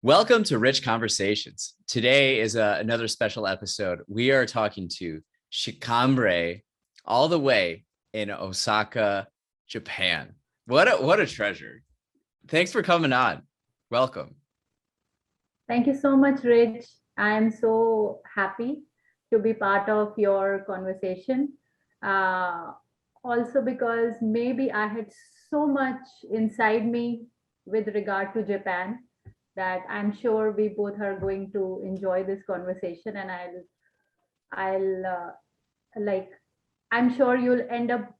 Welcome to Rich Conversations. Today is another special episode. We are talking to Shikhambri all the way in Osaka, Japan. What a treasure. Thanks for coming on. Welcome. Thank you so much, Rich. I am so happy to be part of your conversation. Uh, Also, because maybe I had so much inside me with regard to Japan that I'm sure we both are going to enjoy this conversation, and I'll like I'm sure you'll end up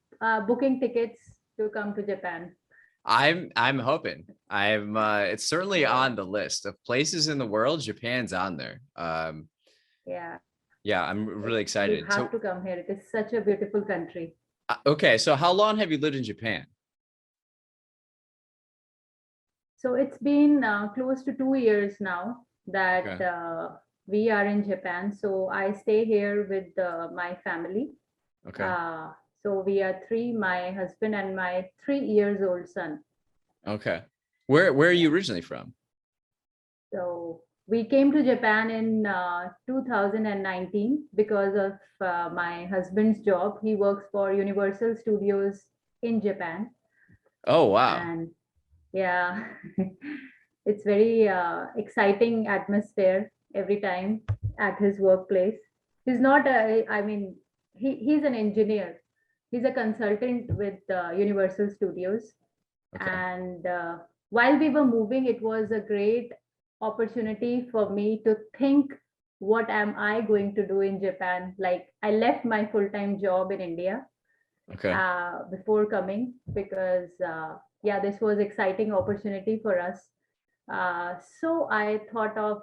booking tickets to come to Japan. I'm hoping. It's certainly on the list of places in the world. Japan's on there. Yeah, Yeah, I'm really you excited. have to come here. It is such a beautiful country. Okay, so how long have you lived in Japan? So it's been close to 2 years now that Okay. we are in Japan. So I stay here with my family. Okay. Uh, so we are three, my husband and my 3 years old son. Okay. Where are you originally from? So we came to Japan in 2019 because of my husband's job. He works for Universal Studios in Japan. Oh, wow. And yeah, it's very exciting atmosphere every time at his workplace. He's not a, I mean, he's an engineer. He's a consultant with Universal Studios. Okay. And while we were moving, it was a great opportunity for me to think, what am I going to do in Japan? Like, I left my full-time job in India Okay. before coming because yeah, this was exciting opportunity for us. So I thought of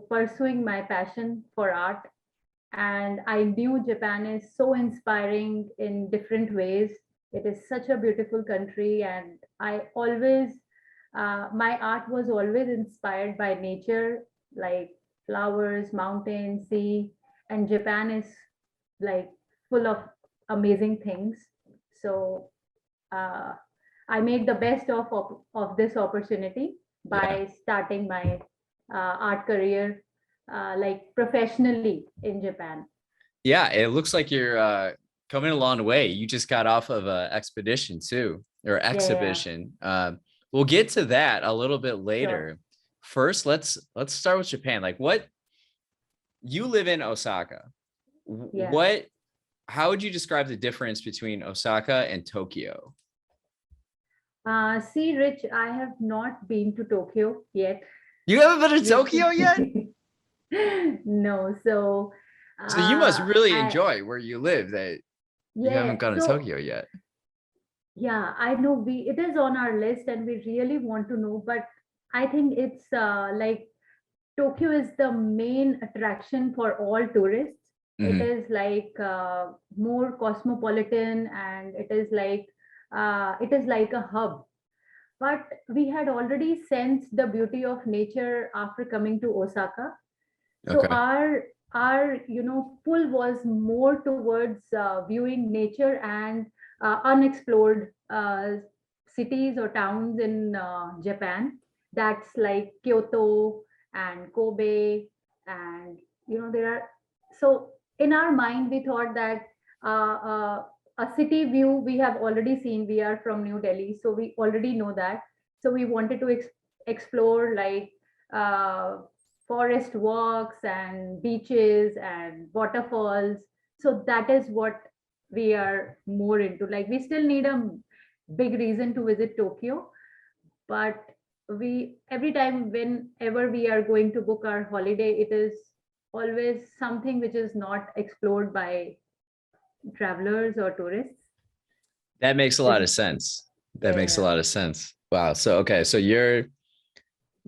pursuing my passion for art, and I knew Japan is so inspiring in different ways. It is such a beautiful country, and I always my art was always inspired by nature, like flowers, mountains, sea, and Japan is like full of amazing things. So uh, I made the best of this opportunity Yeah. by starting my art career like professionally in Japan. Yeah, it looks like you're coming a long way. You just got off of a expedition too, or Yeah, exhibition. We'll get to that a little bit sure. later. First, let's start with Japan. Like, what you live in Osaka. Yeah. What how would you describe the difference between Osaka and Tokyo? See, Rich, I have not been to Tokyo yet. You haven't been to You Tokyo yet? see, no. So, So you must really I enjoy where you live that you haven't yeah. gone to So Tokyo yet. yeah, I know we it is on our list, and we really want to know. But I think it's like Tokyo is the main attraction for all tourists. It Hmm. is like more cosmopolitan, and it is like a hub. But we had already sensed the beauty of nature after coming to Osaka. So Okay. our pull was more towards viewing nature and unexplored cities or towns in Japan. That's like Kyoto and Kobe, and there are. So in our mind, we thought that uh, uh, a city view we have already seen. We are from New Delhi, so we already know that. So we wanted to explore like. Forest walks and beaches and waterfalls. So that is what we are more into. Like, we still need a big reason to visit Tokyo, but we every time whenever we are going to book our holiday, it is always something which is not explored by travelers or tourists. That makes a This lot of sense. That makes a yeah. lot of sense. Wow. So okay, so you're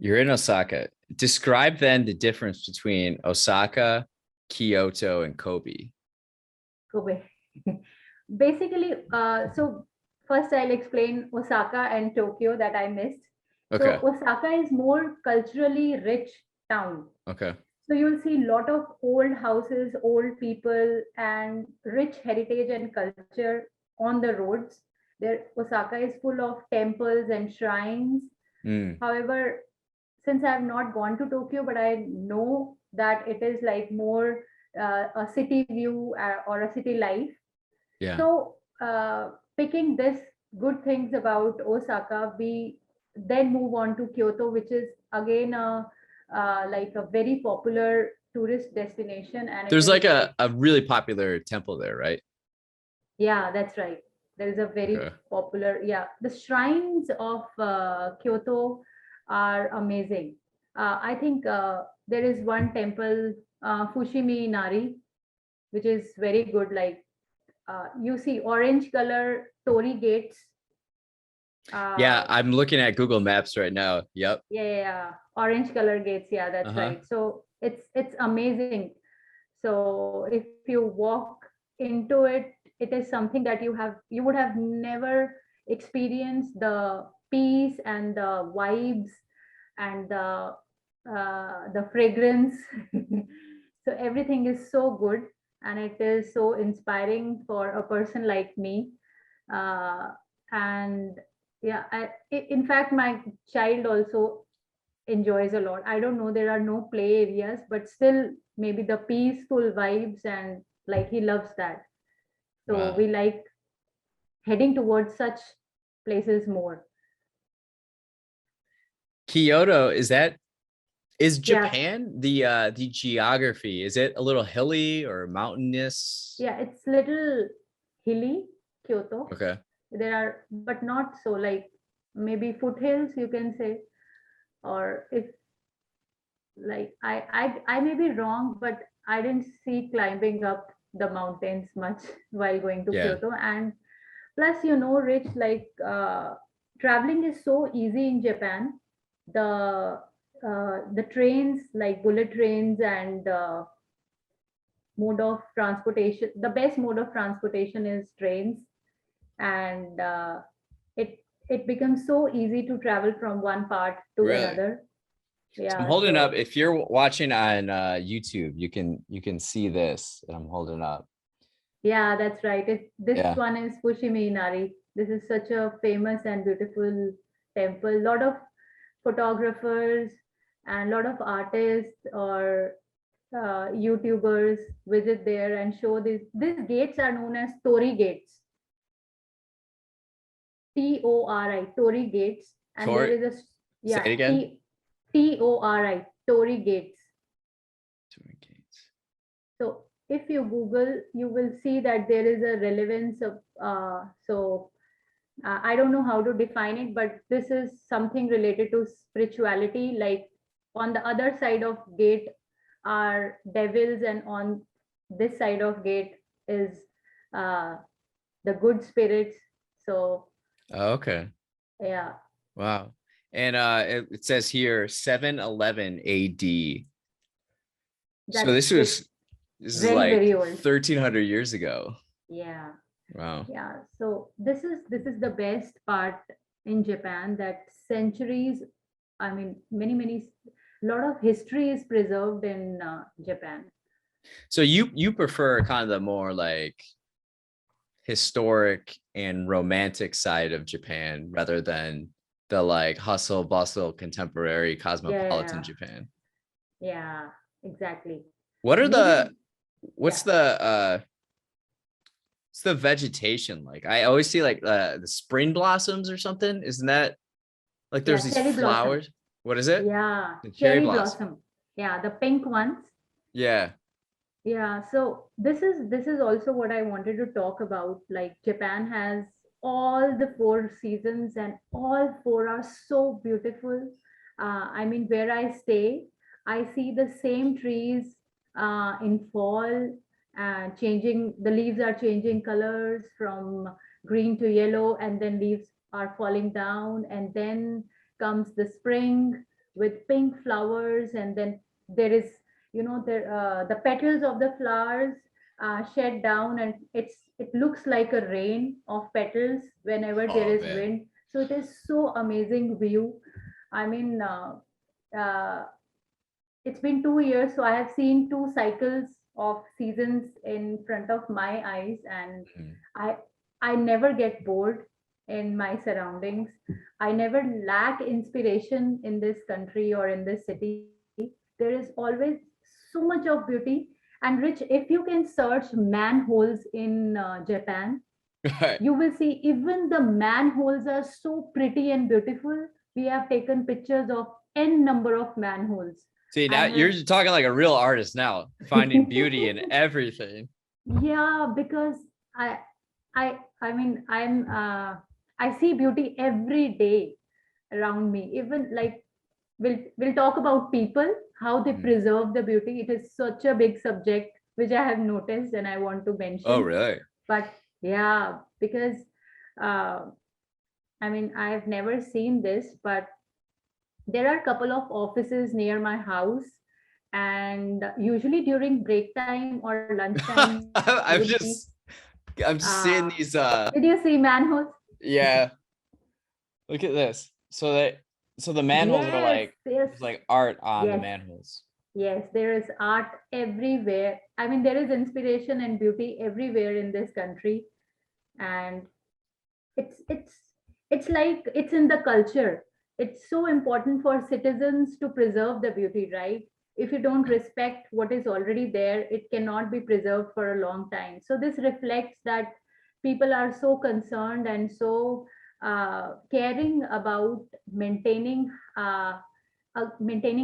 in Osaka. Describe then the difference between Osaka, Kyoto, and Kobe. Kobe. Basically, so first I'll explain Osaka and Tokyo that I missed. So Okay. Osaka is more culturally rich town. Okay. So you'll see a lot of old houses, old people, and rich heritage and culture on the roads. There, Osaka is full of temples and shrines. Mm. However, since I've not gone to Tokyo, but I know that it is like more a city view or a city life. Yeah. So picking this good things about Osaka, we then move on to Kyoto, which is again a like a very popular tourist destination, and it There's is like like, a really popular temple there, right? yeah, that's right. There is a very Okay. popular, yeah. The shrines of Kyoto are amazing. I think there is one temple, Fushimi Inari, which is very good. Like you see orange color torii gates. Yeah, Uh, I'm looking at Google Maps right now. Yep. yeah, orange color gates. Yeah, that's Uh-huh. right. So it's amazing. So if you walk into it, it is something that you would have never experienced the peace and the vibes and the fragrance. So everything is so good, and it is so inspiring for a person like me. Uh, and yeah, in fact, my child also enjoys a lot. I don't know, there are no play areas, but still maybe the peaceful vibes, and like he loves that. So Wow. we like heading towards such places more. Kyoto, is Yeah, Japan the geography? Is it a little hilly or mountainous? yeah, it's little hilly, Kyoto. Okay. There are, but not so like maybe foothills, you can say, or if like I may be wrong, but I didn't see climbing up the mountains much while going to Yeah. Kyoto. And plus, you know, Rich, like traveling is so easy in Japan. The trains, like bullet trains, and mode of transportation. The best mode of transportation is trains, and it it becomes so easy to travel from one part to Really? another. So I'm Yeah, holding up. so If you're watching on YouTube, you can see this that I'm holding up. yeah, that's right. This Yeah. one is Fushimi Inari. This is such a famous and beautiful temple. A lot of photographers and a lot of artists or YouTubers visit there and show this. These gates are known as Torii gates, Tori, Torii gates, and there Tori, is a say it yeah again. Tori, Torii gates. Tori Gates. So if you Google, you will see that there is a relevance of I don't know how to define it, but this is something related to spirituality. Like on the other side of gate are devils, and on this side of gate is uh, the good spirits. So Oh, okay. yeah, Wow. And it says here 711 AD. So that's it. this is Very like very old. 1300 years ago. Yeah. Wow. Yeah, so this is the best part in Japan, that centuries, I mean, many lot of history is preserved in Japan. So you prefer kind of the more like historic and romantic side of Japan rather than the like hustle bustle contemporary cosmopolitan Yeah, Japan. yeah, exactly. What are the Maybe, what's yeah, the vegetation like? I always see like the spring blossoms or something. Isn't that like there's yeah, these cherry blossom. flowers? What is it? Yeah, The cherry cherry blossom. blossom. Yeah, the pink ones. Yeah. Yeah, so this is also what I wanted to talk about. Like Japan has all the four seasons, and all four are so beautiful. I mean, where I stay, I see the same trees in fall, changing. The leaves are changing colors from green to yellow, and then leaves are falling down, and then comes the spring with pink flowers, and then there is, you know, the petals of the flowers shed down, and it looks like a rain of petals whenever there Oh is man. wind. So it is so amazing view. I mean, uh, it's been 2 years, so I have seen two cycles of seasons in front of my eyes, and Mhm. i I never get bored in my surroundings. I never lack inspiration in this country or in this city. There is always so much of beauty. And Rich, if you can search manholes in Japan, Right. you will see even the manholes are so pretty and beautiful. We have taken pictures of n number of manholes. See, I now have, you're talking like a real artist now, finding beauty in everything. yeah, because I, I mean, I see beauty every day around me. Even like we'll talk about people, how they Mhm. preserve the beauty. It is such a big subject which I have noticed and I want to Oh, mention. really? But yeah, because uh, I mean, I've never seen this, but there are a couple of offices near my house, and usually during break time or lunchtime, you would I'm see. just I'm just Uh, seeing these did you see manholes? yeah, look at this. So the manholes are Yes, like yes, there's like art on the yes, manholes. yes. There is art everywhere. I mean, there is inspiration and beauty everywhere in this country, and it's it's it's like it's in the culture. It's so important for citizens to preserve the beauty, right? If you don't respect what is already there, it cannot be preserved for a long time. So this reflects that people are so concerned and so caring about maintaining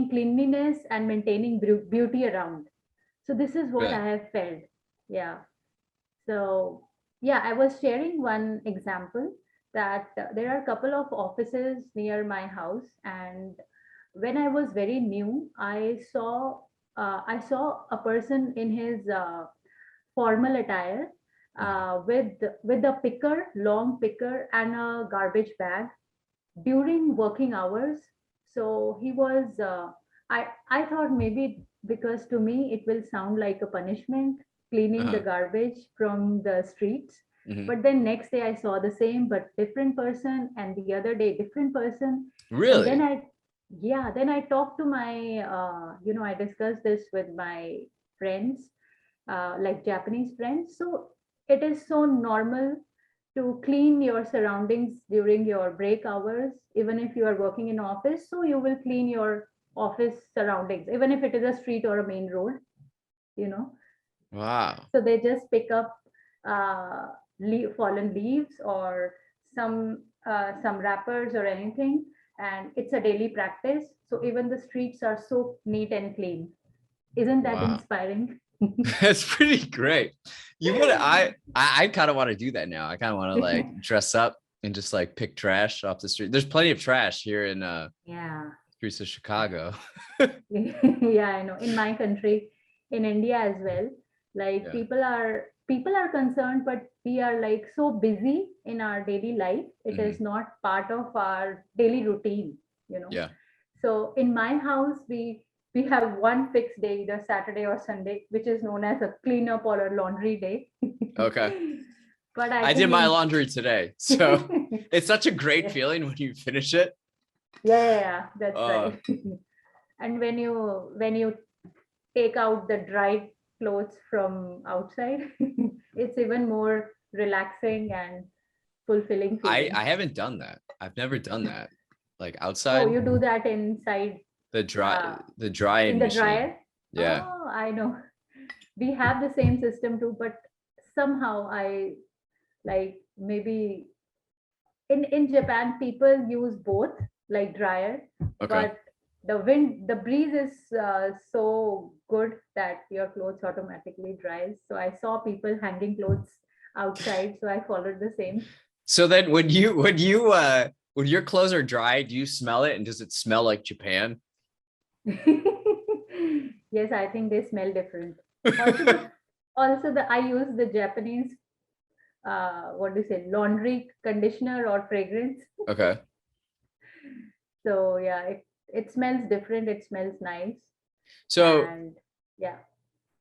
cleanliness and maintaining beauty around. So this is what Really? I have felt. Yeah. So, yeah, I was sharing one example that there are a couple of offices near my house, and when I was very new, I saw a person in his formal attire Mhm. with a picker, long picker, and a garbage bag during working hours. So he was. I thought maybe because to me it will sound like a punishment cleaning the Uh-huh. garbage from the streets. Hmm. But then next day I saw the same but different person, and the other day different person. And then Really? I talked to my I discussed this with my friends, like Japanese friends. So it is so normal to clean your surroundings during your break hours, even if you are working in office. So you will clean your office surroundings, even if it is a street or a main road, you know. Wow. So they just pick up fallen leaves or some wrappers or anything, and it's a daily practice. So even the streets are so neat and clean. Isn't that Wow. inspiring? That's pretty great. You would I kind of want to do that now. I kind of want to like dress up and just like pick trash off the street. There's plenty of trash here in Yeah. streets of Chicago. Yeah, I know. In my country, in India as well, like Yeah. people are concerned, but we are like so busy in our daily life. It Hmm. is not part of our daily routine, you know. Yeah. So in my house, we have one fixed day, either Saturday or Sunday, which is known as a cleanup or a laundry day. Okay. But I I did think my in laundry today. So it's such a great yeah, feeling when you finish it. yeah, that's Uh, right. And when you take out the dried clothes from outside, it's even more relaxing and fulfilling I feeling. haven't done that. I've never done that. Like Oh, outside you do that inside the dry uh, the in drying the machine. dryer? Yeah. Oh, I know. We have the same system too, but somehow I like maybe in Japan people use both like dryer, Okay. but the breeze is so good that your clothes automatically dries. So I saw people hanging clothes outside, so I followed the same. So then when your clothes are dry, do you smell it and does it smell like Japan? Yes, I think they smell different. Also the I use the Japanese what do you say, laundry conditioner or fragrance. Okay. So yeah, it smells different, it smells nice. So And yeah.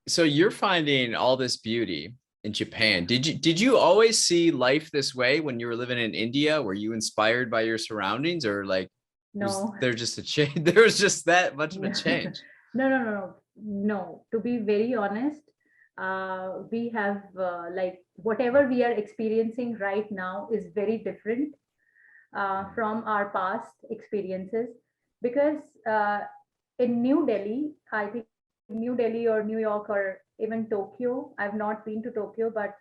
so you're finding all this beauty in Japan. Did you always see life this way when you were living in India? Were you inspired by your surroundings or like was No. there just a change? There was just that much of a No, change. no, no, no, no. To be very honest, We have like whatever we are experiencing right now is very different from our past experiences, because in New Delhi, I think New Delhi or New York or even Tokyo, I've not been to Tokyo, but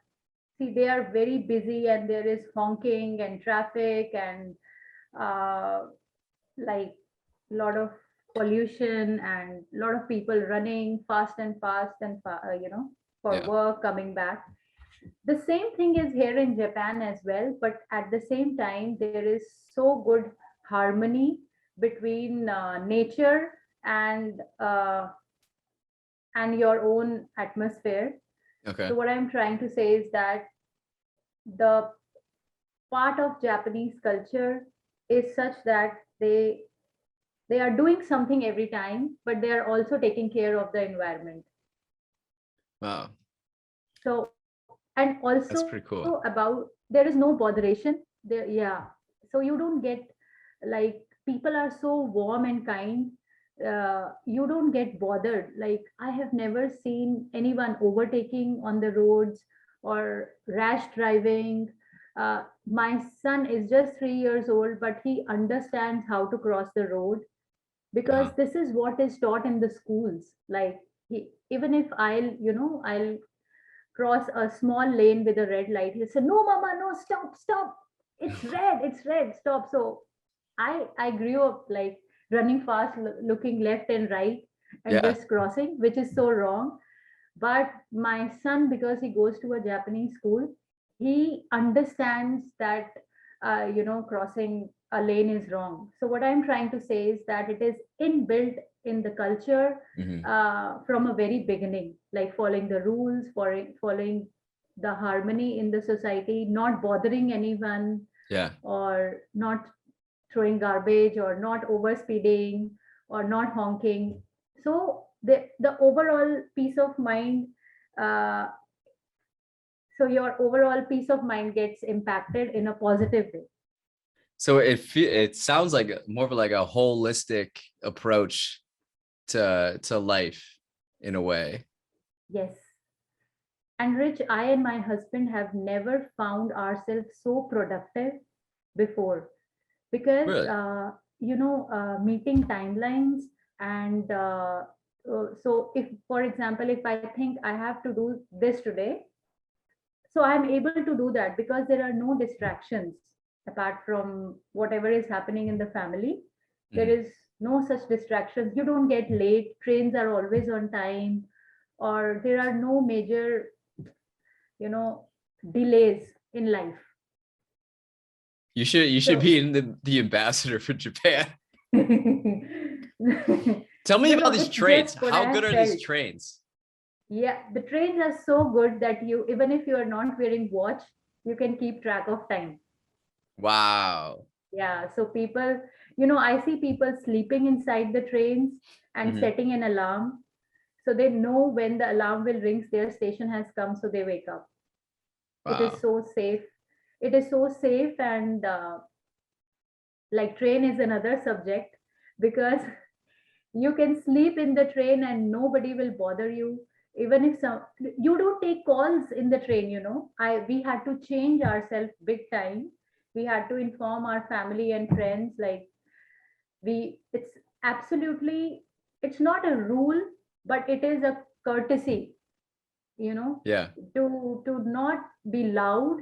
see, they are very busy and there is honking and traffic and uh, like a lot of pollution and a lot of people running fast and for Yeah. work, coming back. The same thing is here in Japan as well, but at the same time, there is so good harmony between nature and uh, and your own atmosphere. Okay. So what I'm trying to say is that the part of Japanese culture is such that they are doing something every time, but they are also taking care of the environment. Wow. So, and also That's pretty cool. about, there is no botheration there. Yeah. So you don't get, like, people are so warm and kind. You don't get bothered. Like, I have never seen anyone overtaking on the roads or rash driving. My son is just 3 years old, but he understands how to cross the road, because Uh-huh. this is what is taught in the schools. Like, even if I'll cross a small lane with a red light, he'll say, "No, mama, no, stop, stop. It's red, stop." So I grew up like running fast, looking left and right, and Yeah. just crossing, which is so wrong. But my son, because he goes to a Japanese school, he understands that crossing a lane is wrong. So what I'm trying to say is that it is inbuilt in the culture Hmm. from a very beginning, like following the rules, following the harmony in the society, not bothering anyone, Yeah. or not throwing garbage, or not over speeding, or not honking. So the overall peace of mind, uh, so your overall peace of mind gets impacted in a positive way. So it sounds like more of like a holistic approach to life in a way. Yes. And Rich, I and my husband have never found ourselves so productive before, because Really? meeting timelines, and so if, for example, if I think I have to do this today, so I'm able to do that because there are no distractions apart from whatever is happening in the family. There Mhm. is no such distractions. You don't get late, trains are always on time, or there are no major you know delays in life. You should So be in the ambassador for Japan. Tell me about these it's trains. just what How I good have are these felt. trains? Yeah, the trains are so good that you, even if you are not wearing watch, you can keep track of time. Wow. Yeah, so people, I see people sleeping inside the trains and Hmm. setting an alarm. So they know when the alarm will ring, their station has come, so they wake up. It is Wow. so safe. It is so safe, and like, train is another subject, because you can sleep in the train and nobody will bother you. Even if some, you don't take calls in the train. We had to change ourselves big time. We had to inform our family and friends, like, it's absolutely, it's not a rule, but it is a courtesy, you know Yeah. to not be loud,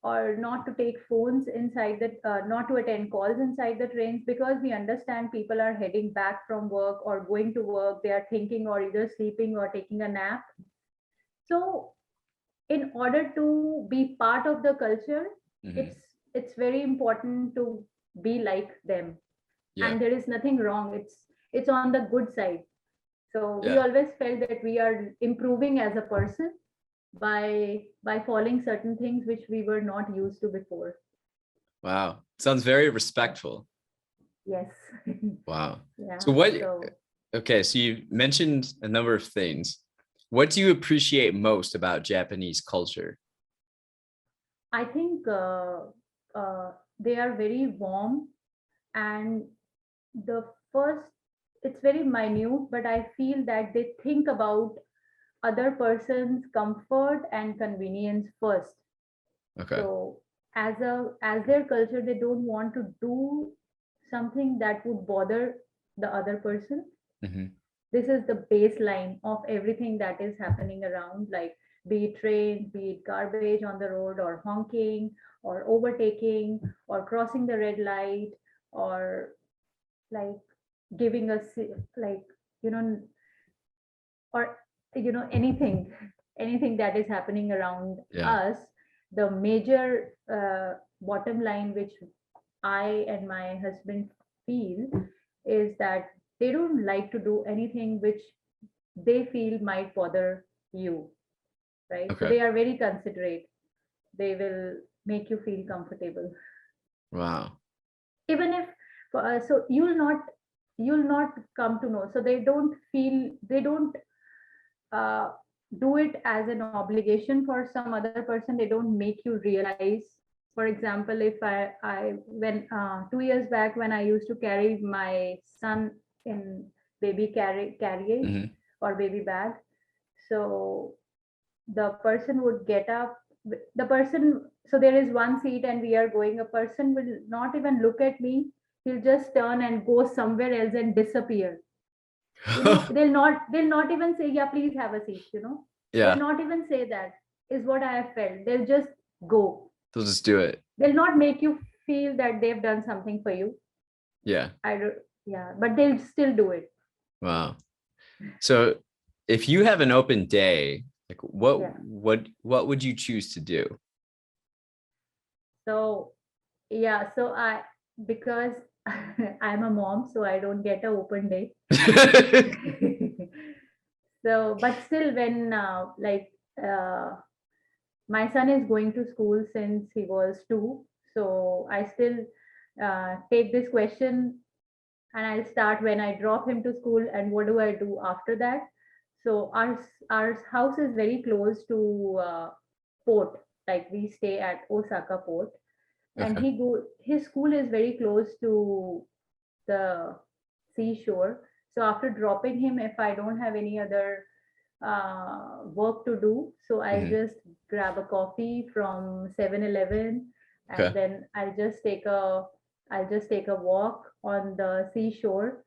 or not to take phones inside the not to attend calls inside the trains, because we understand people are heading back from work or going to work. They are thinking, or either sleeping or taking a nap. So in order to be part of the culture, Hmm. it's very important to be like them. Yeah. And there is nothing wrong. It's on the good side. So we Yeah. always felt that we are improving as a person by following certain things which we were not used to before. Wow. Sounds very respectful. Yes. Wow. So Yeah. what, So okay, so you mentioned a number of things. What do you appreciate most about Japanese culture? I think they are very warm, and the first, it's very minute, but I feel that they think about other person's comfort and convenience first. Okay. So as their culture, they don't want to do something that would bother the other person. Hmm. This is the baseline of everything that is happening around, like be it trains, be it garbage on the road, or honking, or overtaking, or crossing the red light, or like giving us, like, you know, or anything that is happening around Yeah. us. The major bottom line which I and my husband feel is that they don't like to do anything which they feel might bother you, right? So Okay. they are very considerate. They will make you feel comfortable, Wow. even if so you'll not come to know. So they don't uh, do it as an obligation for some other person. They don't make you realize. For example, if I when 2 years back, when I used to carry my son in carriage Hmm. or baby bag, so the person would get up, the person, so there is one seat and we are going, a person will not even look at me. He'll just turn and go somewhere else and disappear. They'll not even say, yeah, please have a seat. They'll Yeah. not even say that, is what I have felt. They'll just go. They'll just do it. They'll not make you feel that they've done something for you. Yeah. I don't, yeah, but they'll still do it. Wow. So if you have an open day, like Yeah. what would you choose to do? So yeah, so because I'm a mom, so I don't get an open day. So, but still, when uh, my son is going to school since he was 2, so I still take this question, and I'll start when I drop him to school, and what do I do after that. So our house is very close to port. Like, we stay at Osaka port, and Okay. his school is very close to the seashore. So after dropping him, if I don't have any other work to do, so I'll Hmm. just grab a coffee from 7-Eleven, and Okay. then I'll just take a walk on the seashore.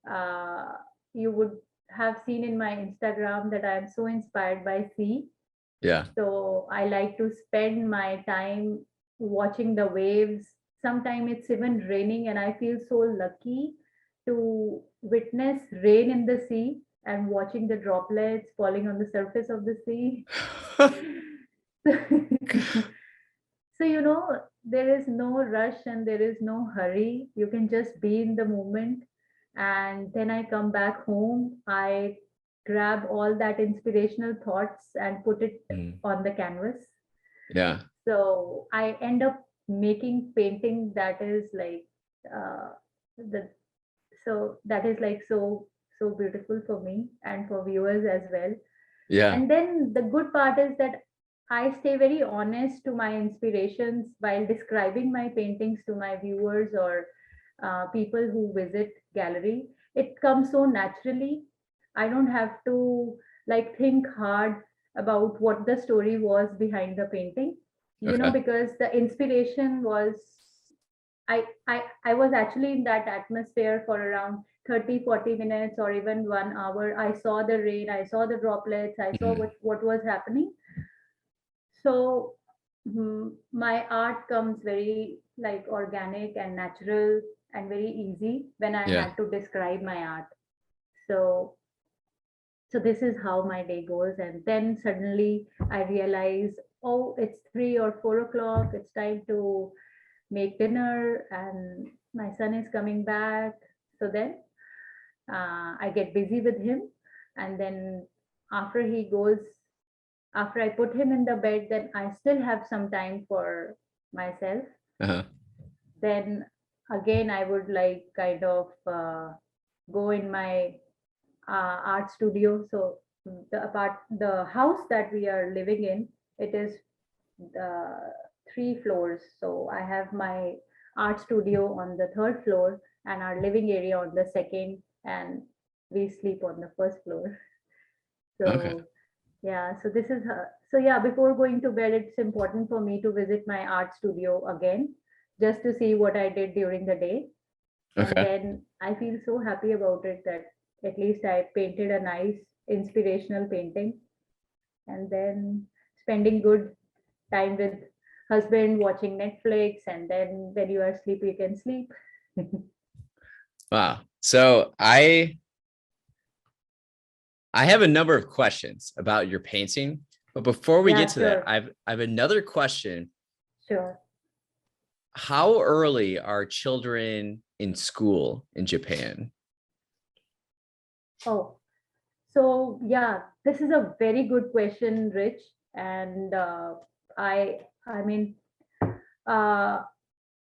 Uh, you would have seen in my Instagram that I'm so inspired by sea. Yeah. So I like to spend my time watching the waves. Sometimes it's even raining, and I feel so lucky to witness rain in the sea and watching the droplets falling on the surface of the sea. So, there is no rush and there is no hurry. You can just be in the moment. And then I come back home. I grab all that inspirational thoughts and put it Mm. on the canvas. Yeah. So I end up making painting that is like uh, the that is like so beautiful for me and for viewers as well. Yeah. And then the good part is that I stay very honest to my inspirations while describing my paintings to my viewers or people who visit gallery. It comes so naturally. I don't have to like think hard about what the story was behind the painting, Okay. because the inspiration was, I was actually in that atmosphere for around 30-40 minutes or even 1 hour. I saw the rain, I saw the droplets, I saw Mhm. what was happening. So my art comes very like organic and natural and very easy when I Yeah. had to describe my art. So this is how my day goes, and then suddenly I realize, oh, it's 3 or 4 o'clock, it's time to make dinner, and my son is coming back. So then I get busy with him, and then after he goes, after I put him in the bed, then I still have some time for myself. Uh-huh. Then again, I would like kind of go in my art studio. So the house that we are living in, it is 3 floors. So I have my art studio on the third floor and our living area on the second, and we sleep on the first floor. Okay. So Yeah, so this is her. So yeah, before going to bed, it's important for me to visit my art studio again, just to see what I did during the day. And Okay. then I feel so happy about it that at least I painted a nice inspirational painting. And then spending good time with husband, watching Netflix, and then when you are sleepy, you can sleep. Wow. So I have a number of questions about your painting, but before we get Yeah, to that, sure, I have another question. sure. How early are children in school in Japan? Oh, so yeah, this is a very good question, Rich. And I mean, uh,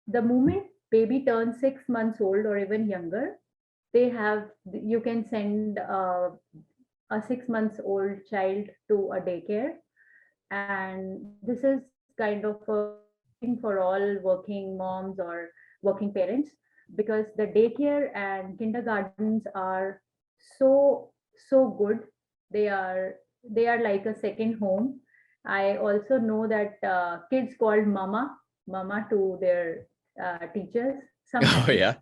the moment baby turns 6 months old or even younger, they have you can send a 6 months old child to a daycare, and this is kind of a good thing for all working moms or working parents, because the daycare and kindergartens are so so good. They are like a second home. I also know that kids called mama to their teachers Oh sometimes. yeah.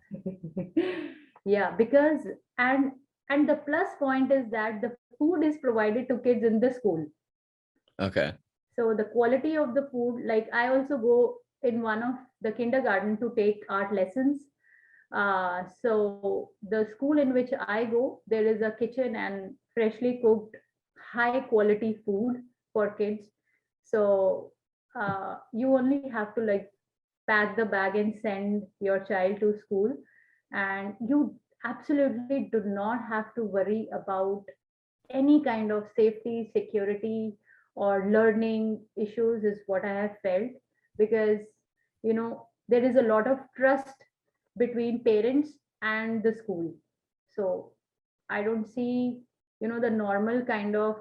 Yeah, because and and the plus point is that the food is provided to kids in the school. Okay. So the quality of the food, like I also go in one of the kindergarten to take art lessons. So the school in which I go, there is a kitchen and freshly cooked, high quality food for kids. So you only have to like pack the bag and send your child to school, and you absolutely do not have to worry about any kind of safety, security, or learning issues, is what I have felt. Because there is a lot of trust between parents and the school. So I don't see the normal kind of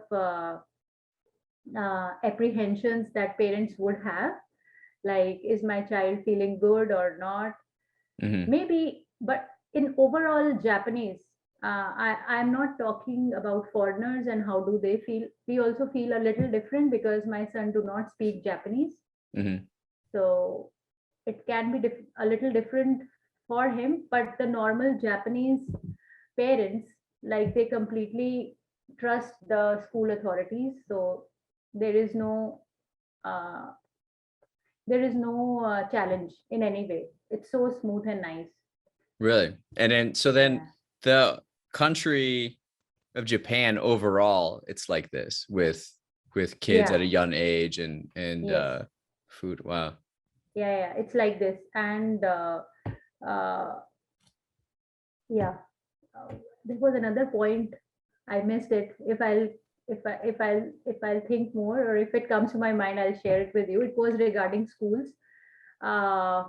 apprehensions that parents would have, like is my child feeling good or not. Hmm. Maybe, but in overall Japanese, I'm not talking about foreigners and how do they feel. We also feel a little different because my son do not speak Japanese. Hmm. So it can be a little different for him, but the normal Japanese parents, like, they completely trust the school authorities. So there is no uh, challenge in any way. It's so smooth and nice. Really? And then so then Yeah. the country of Japan overall, it's like this with kids at Yeah. a young age and Yes. food. Wow. Yeah, yeah, it's like this. And uh, yeah, uh, there was another point. I missed it. If I'll think more, or if it comes to my mind, I'll share it with you. It was regarding schools. uh,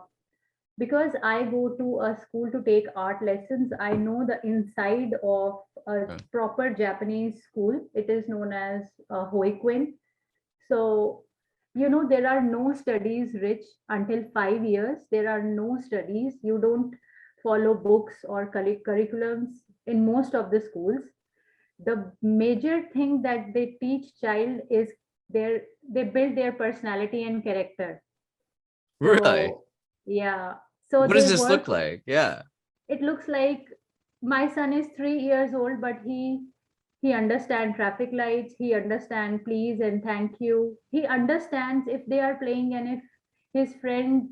because I go to a school to take art lessons, I know the inside of a Huh. proper Japanese school. It is known as hoikuen. So, there are no studies, Rich, until 5 years. There are no studies. You don't follow books or curriculums in most of the schools. The major thing that they teach child is they build their personality and character. Really? So, yeah. So What does they this look work. like? Yeah. It looks like my son is 3 years old, but he understands traffic lights. He understands please and thank you. He understands if they are playing, and if his friend,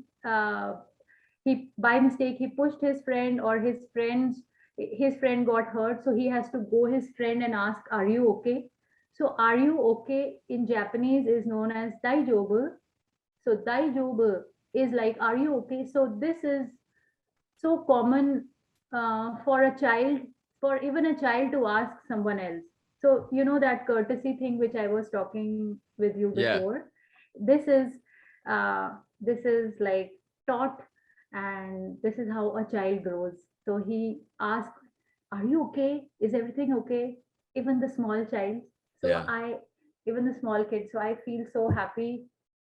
he by mistake he pushed his friend, or his friend got hurt, so he has to go his friend and ask, are you okay? So are you okay in Japanese is known as daijobu. So daijobu is like, are you okay? So this is so common for a child, for even a child to ask someone else. So that courtesy thing which I was talking with you Yeah. before, this is uh, this is like taught, and this is how a child grows. So he asks, are you okay? Is everything okay? Even the small child. So Yeah. I even the small kids. So I feel so happy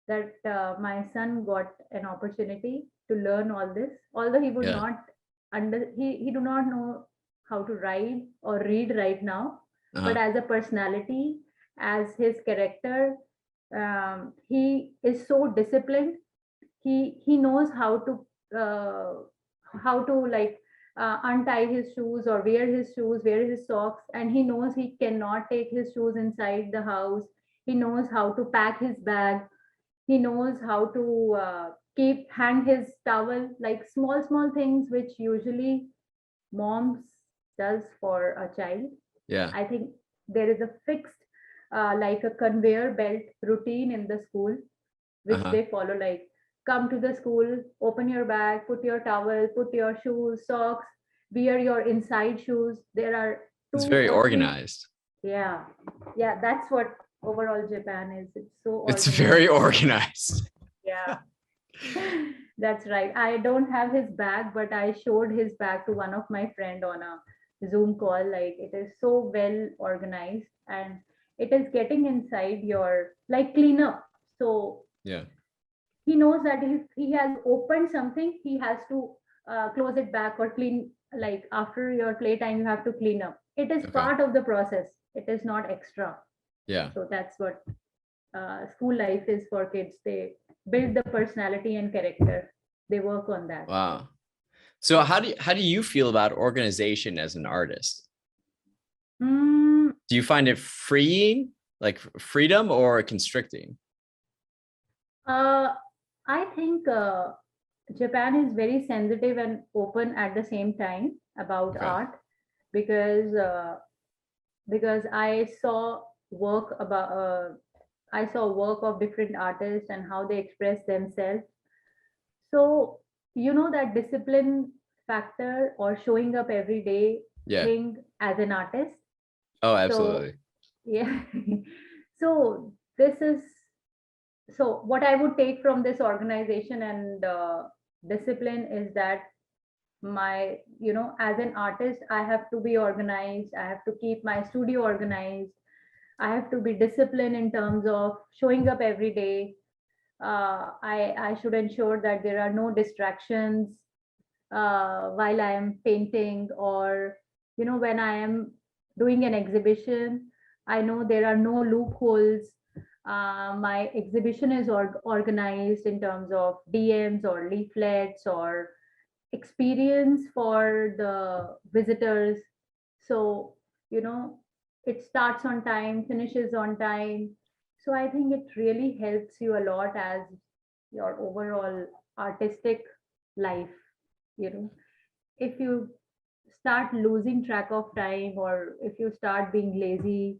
that my son got an opportunity to learn all this, although he would Yeah. not he do not know how to write or read right now. But Uh-huh. as a personality as his character. He is so disciplined. He knows uh, how to like untie his shoes or wear his socks, and he knows he cannot take his shoes inside the house. He knows how to pack his bag. He knows how to keep hang his towel, like small things which usually moms does for a child. Yeah. I think there is a fixed like a conveyor belt routine in the school which Uh-huh. they follow, like come to the school, open your bag, put your towel, put your shoes, socks, wear your inside shoes. There are It's two very or three. organized. Yeah, yeah, that's what overall Japan is. It's so It's very organized. organized. Yeah. That's right. I don't have his bag, but I showed his bag to one of my friend on a Zoom call. Like it is so well organized, and it is getting inside your like cleanup. So Yeah. he knows that if he has opened something, he has to close it back or clean. Like after your playtime, you have to clean up. It is Okay. part of the process. It is not extra. Yeah. So that's what school life is for kids. They build the personality and character. They work on that. Wow. So how do you feel about organization as an artist? Mm, Do you find it freeing, like freedom, or constricting? uh, I think Japan is very sensitive and open at the same time about Okay. art, because I saw work about I saw work of different artists and how they express themselves. So you know that discipline factor or showing up every day Yeah. thing as an artist. Oh, So absolutely. yeah. So this is, so what I would take from this organization and discipline is that my, as an artist, I have to be organized. I have to keep my studio organized. I have to be disciplined in terms of showing up every day. I should ensure that there are no distractions while I am painting, or when I am doing an exhibition. I know there are no loopholes. My exhibition is organized in terms of DMs or leaflets or experience for the visitors. So, you know, it starts on time, finishes on time. So I think it really helps you a lot as your overall artistic life. If you start losing track of time, or if you start being lazy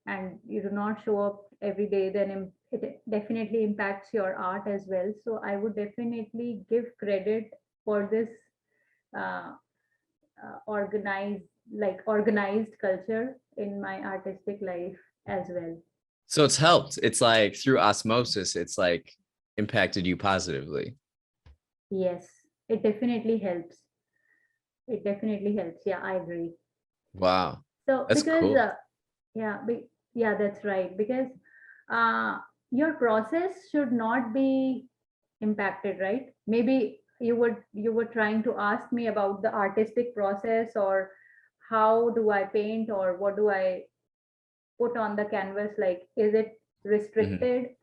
and you do not show up every day, then it definitely impacts your art as well. So I would definitely give credit for this uh, organized culture in my artistic life as well. So it's helped. It's like through osmosis, it's like impacted you positively. Yes, it definitely helps. It definitely helps. Yeah, I agree. Wow. So That's because cool. yeah, yeah, that's right. Because uh, your process should not be impacted, right? Maybe you were trying to ask me about the artistic process, or how do I paint, or what do I put on the canvas, like is it Mhm. restricted?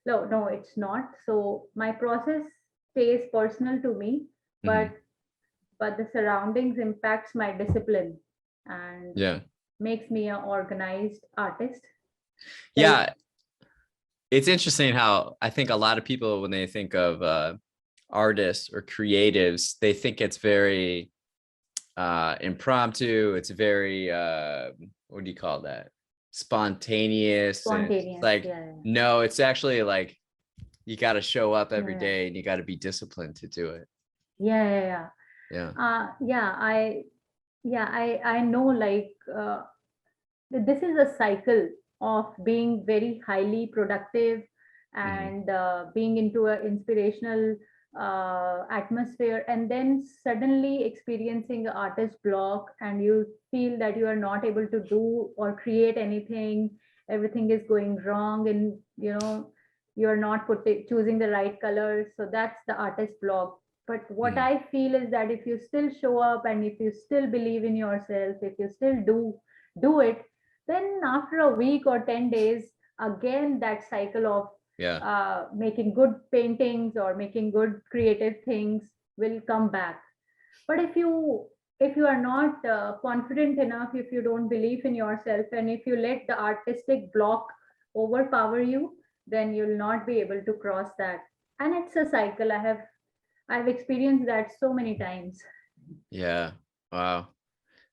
No, it's not. So my process stays personal to me, but Mhm. the surroundings impacts my discipline and Yeah. makes me an organized artist. Like, Yeah. It's interesting how I think a lot of people, when they think of artists or creatives, they think it's very impromptu. It's very what do you call that? Spontaneous. And it's spontaneous. like, Yeah, no, it's actually like you got to show up every yeah, day and you got to be disciplined to do it. yeah, yeah, yeah. Yeah. Yeah, I know, like this is a cycle of being very highly productive Hmm. and being into an inspirational atmosphere, and then suddenly experiencing an artist block, and you feel that you are not able to do or create anything. Everything is going wrong, and you are not choosing the right colors. So that's the artist block. But what Hmm. I feel is that if you still show up, and if you still believe in yourself, if you still do it, then after a week or 10 days, again that cycle of Yeah. making good paintings or making good creative things will come back. But if you are not confident enough, if you don't believe in yourself, and if you let the artistic block overpower you, then you'll not be able to cross that. And it's a cycle. I've experienced that so many times. Yeah. Wow.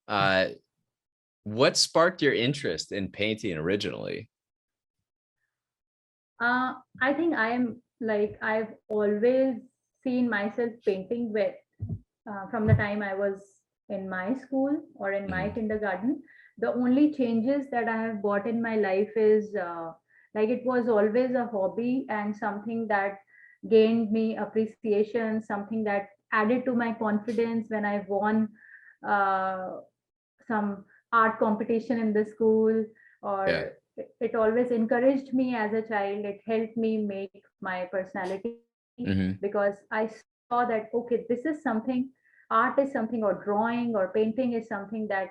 Uh, what sparked your interest in painting originally? I think I've always seen myself painting with from the time I was in my school or in my Mhm. kindergarten. The only changes that I have brought in my life is like it was always a hobby and something that gained me appreciation, something that added to my confidence when I won uh, some art competition in the school, Yeah. or it always encouraged me as a child. It helped me make my personality, Hmm. because I saw that, okay, this is something, art is something, or drawing or painting is something that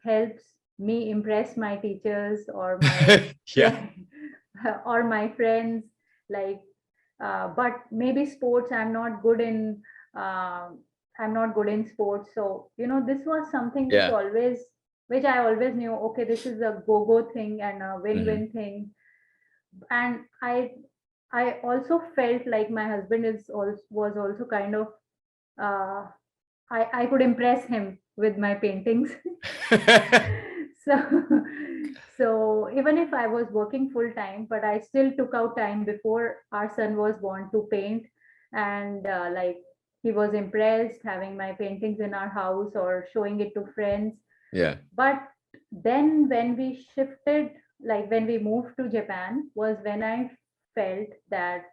helps me impress my teachers or my Yeah. friend or my friends. Like but maybe sports, uh, I'm not good in sports. So this was something Yeah. which I always knew, okay, this is a go thing and a Hmm. win-win thing. And I also felt like my husband was also kind of, uh, I could impress him with my paintings. So so even if I was working full time, but I still took out time before our son was born to paint. And like, he was impressed having my paintings in our house or showing it to friends. Yeah. But then when we shifted, like when we moved to Japan, was when I felt that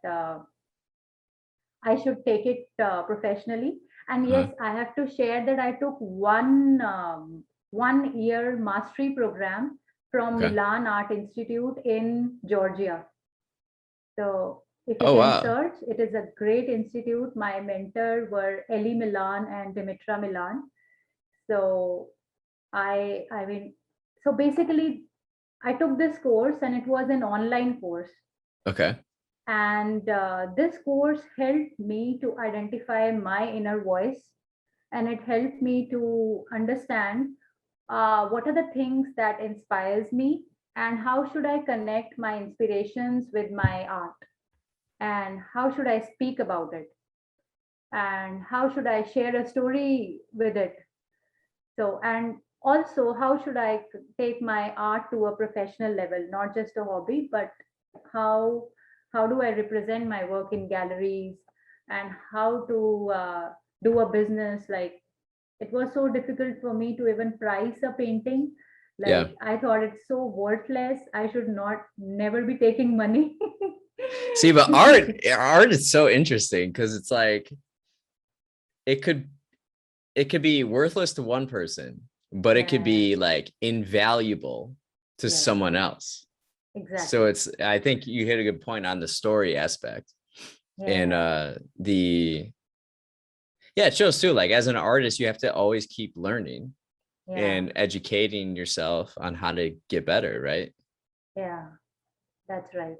I should take it professionally. And Uh-huh. yes, I have to share that I took 1 year mastery program from Okay. Milan Art Institute in Georgia. So if you Oh, can wow. search, it is a great institute. My mentor were Ellie Milan and Dimitra Milan. So I mean, so basically, I took this course and it was an online course. Okay. And this course helped me to identify my inner voice, and it helped me to understand what are the things that inspires me, and how should I connect my inspirations with my art, and how should I speak about it, and how should I share a story with it. So, and also, how should I take my art to a professional level, not just a hobby, but how how do I represent my work in galleries, and how to do a business. Like, it was so difficult for me to even price a painting. Yeah. Like, I thought it's so worthless. I should not never be taking money. See, but art is so interesting because it's like it could it could be worthless to one person, but it could Yeah. be like invaluable to Yes. someone else. So Exactly. it's I think you hit a good point on the story aspect. And Yeah. the yeah, it shows too, like as an artist, you have to always keep learning Yeah. and educating yourself on how to get better, right? Yeah. That's right.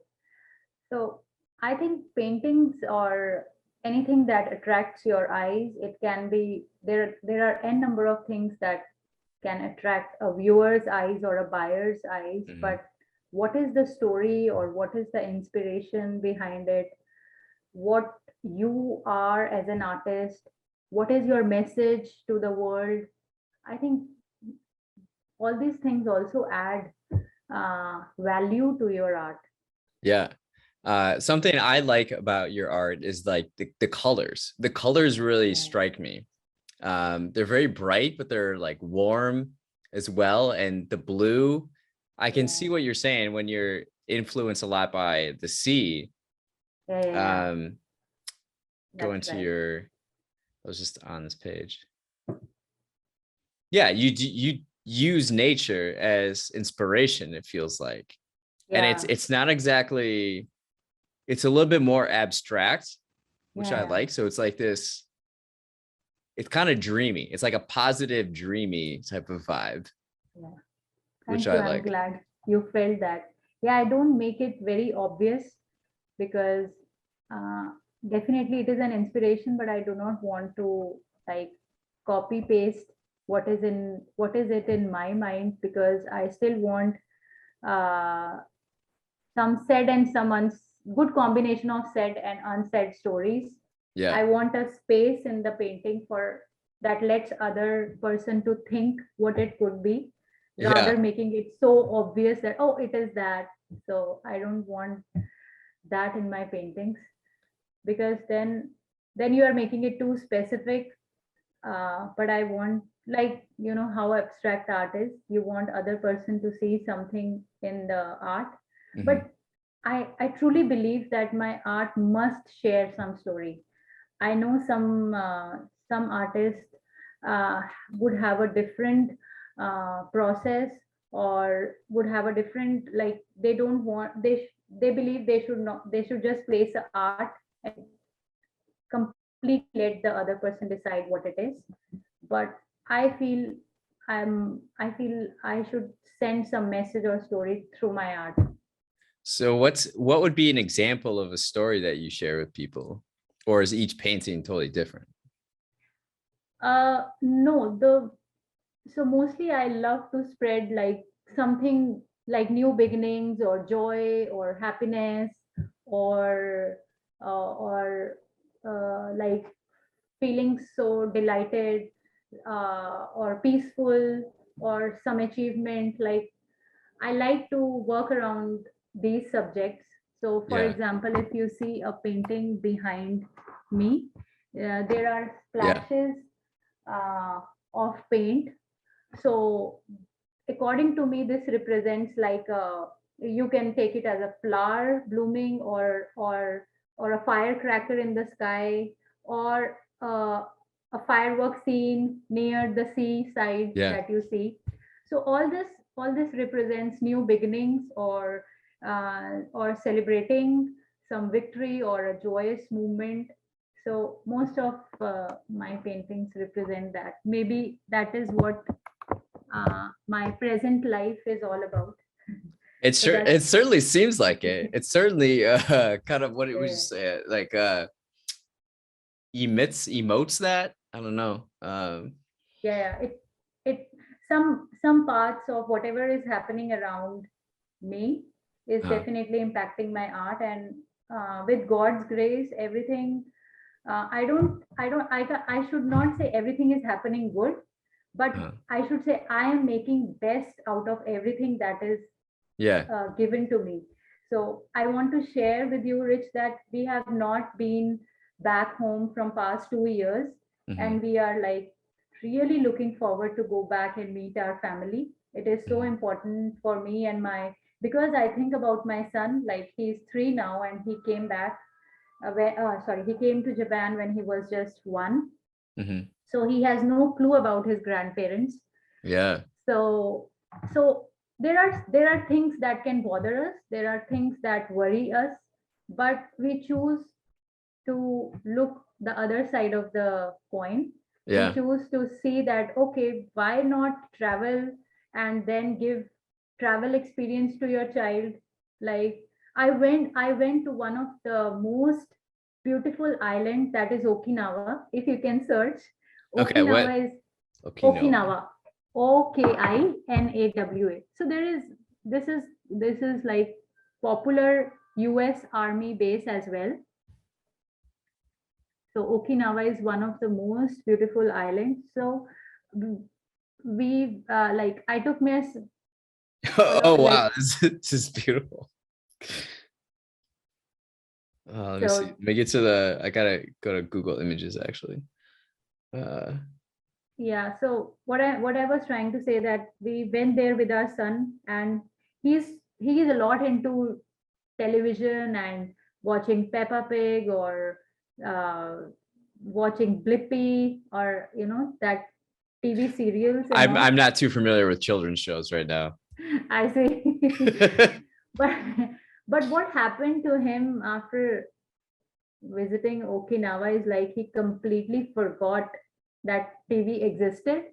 So I think paintings or anything that attracts your eyes, it can be there. There are n number of things that can attract a viewer's eyes or a buyer's eyes. Mhm. But what is the story, or what is the inspiration behind it? What you are as an artist? What is your message to the world? I think all these things also add value to your art. Yeah. Something I like about your art is like the colors. The colors really Yeah. strike me. They're very bright, but they're like warm as well. And the blue, I can Yeah. see what you're saying when you're influenced a lot by the sea. Yeah. Yeah. Yeah. Um, go That's into right. your, I was just on this page. Yeah, you use nature as inspiration, it feels like. And Yeah. it's not exactly, it's a little bit more abstract, which I Yeah. like. So it's like this, it's kind of dreamy. It's like a positive, dreamy type of vibe. Yeah. which Thank I you. I'm like. glad you felt that. Yeah, I don't make it very obvious because uh, definitely it is an inspiration, but I do not want to like copy paste what is it in my mind, because I still want uh, some said and some good combination of said and unsaid stories. Yeah. I want a space in the painting for that lets other person to think what it could be, rather Yeah. making it so obvious that oh it is that. So I don't want that in my paintings, because then you are making it too specific. But I want, like, you know how abstract art is, you want other person to see something in the art. Hmm. But I truly believe that my art must share some story. I know some artists uh, would have a different process, or would have a different, like, they don't want, they believe they should not, they should just place the art and completely let the other person decide what it is. But I feel I feel I should send some message or story through my art. So what would be an example of a story that you share with people? Or is each painting totally different? No, the so mostly I love to spread like something like new beginnings or joy or happiness, or like feeling so delighted, or peaceful, or some achievement. Like, I like to work around these subjects. So, for Yeah. example, if you see a painting behind me, there are Yeah. splashes uh, of paint. So, according to me, this represents like you can take it as a flower blooming, or a firecracker in the sky, or a firework scene near the seaside Yeah. that you see. So all this represents new beginnings, or celebrating some victory or a joyous movement. So most of my paintings represent that. Maybe that is what my present life is all about. So that's It certainly seems like it. It's certainly kind of what it would you uh, say, like emotes that. I don't know. yeah. It some parts of whatever is happening around me is Uh, definitely impacting my art, and with God's grace, everything. I should not say everything is happening good, but uh, I should say I am making best out of everything that is yeah. given to me. So I want to share with you, Rich, that we have not been back home from past 2 years, Hmm. and we are like really looking forward to go back and meet our family. It is so Hmm. important for me and my, because I think about my son, like he's 3 now, and he came back. He came to Japan when he was just 1, Hmm. so he has no clue about his grandparents. Yeah. So so there are things that can bother us, there are things that worry us, but we choose to look the other side of the coin. We Yeah. choose to see that okay, why not travel and then give travel experience to your child. Like, I went to one of the most beautiful island, that is Okinawa. If you can search, Okay. What? Okinawa is Okinawa. Okinawa, Okinawa. So this is like popular US Army base as well. So Okinawa is one of the most beautiful islands. So we like I took me a Oh lot, wow, like, this is beautiful. Let me see. so Let me get to the. I gotta go to Google Images actually. Uh, yeah. So what I was trying to say, that we went there with our son, and he's he is a lot into television and watching Peppa Pig, or uh, watching Blippy, or that TV serials and I'm all. not too familiar with children's shows right now. I see. but but what happened to him after visiting Okinawa is like he completely forgot that TV existed.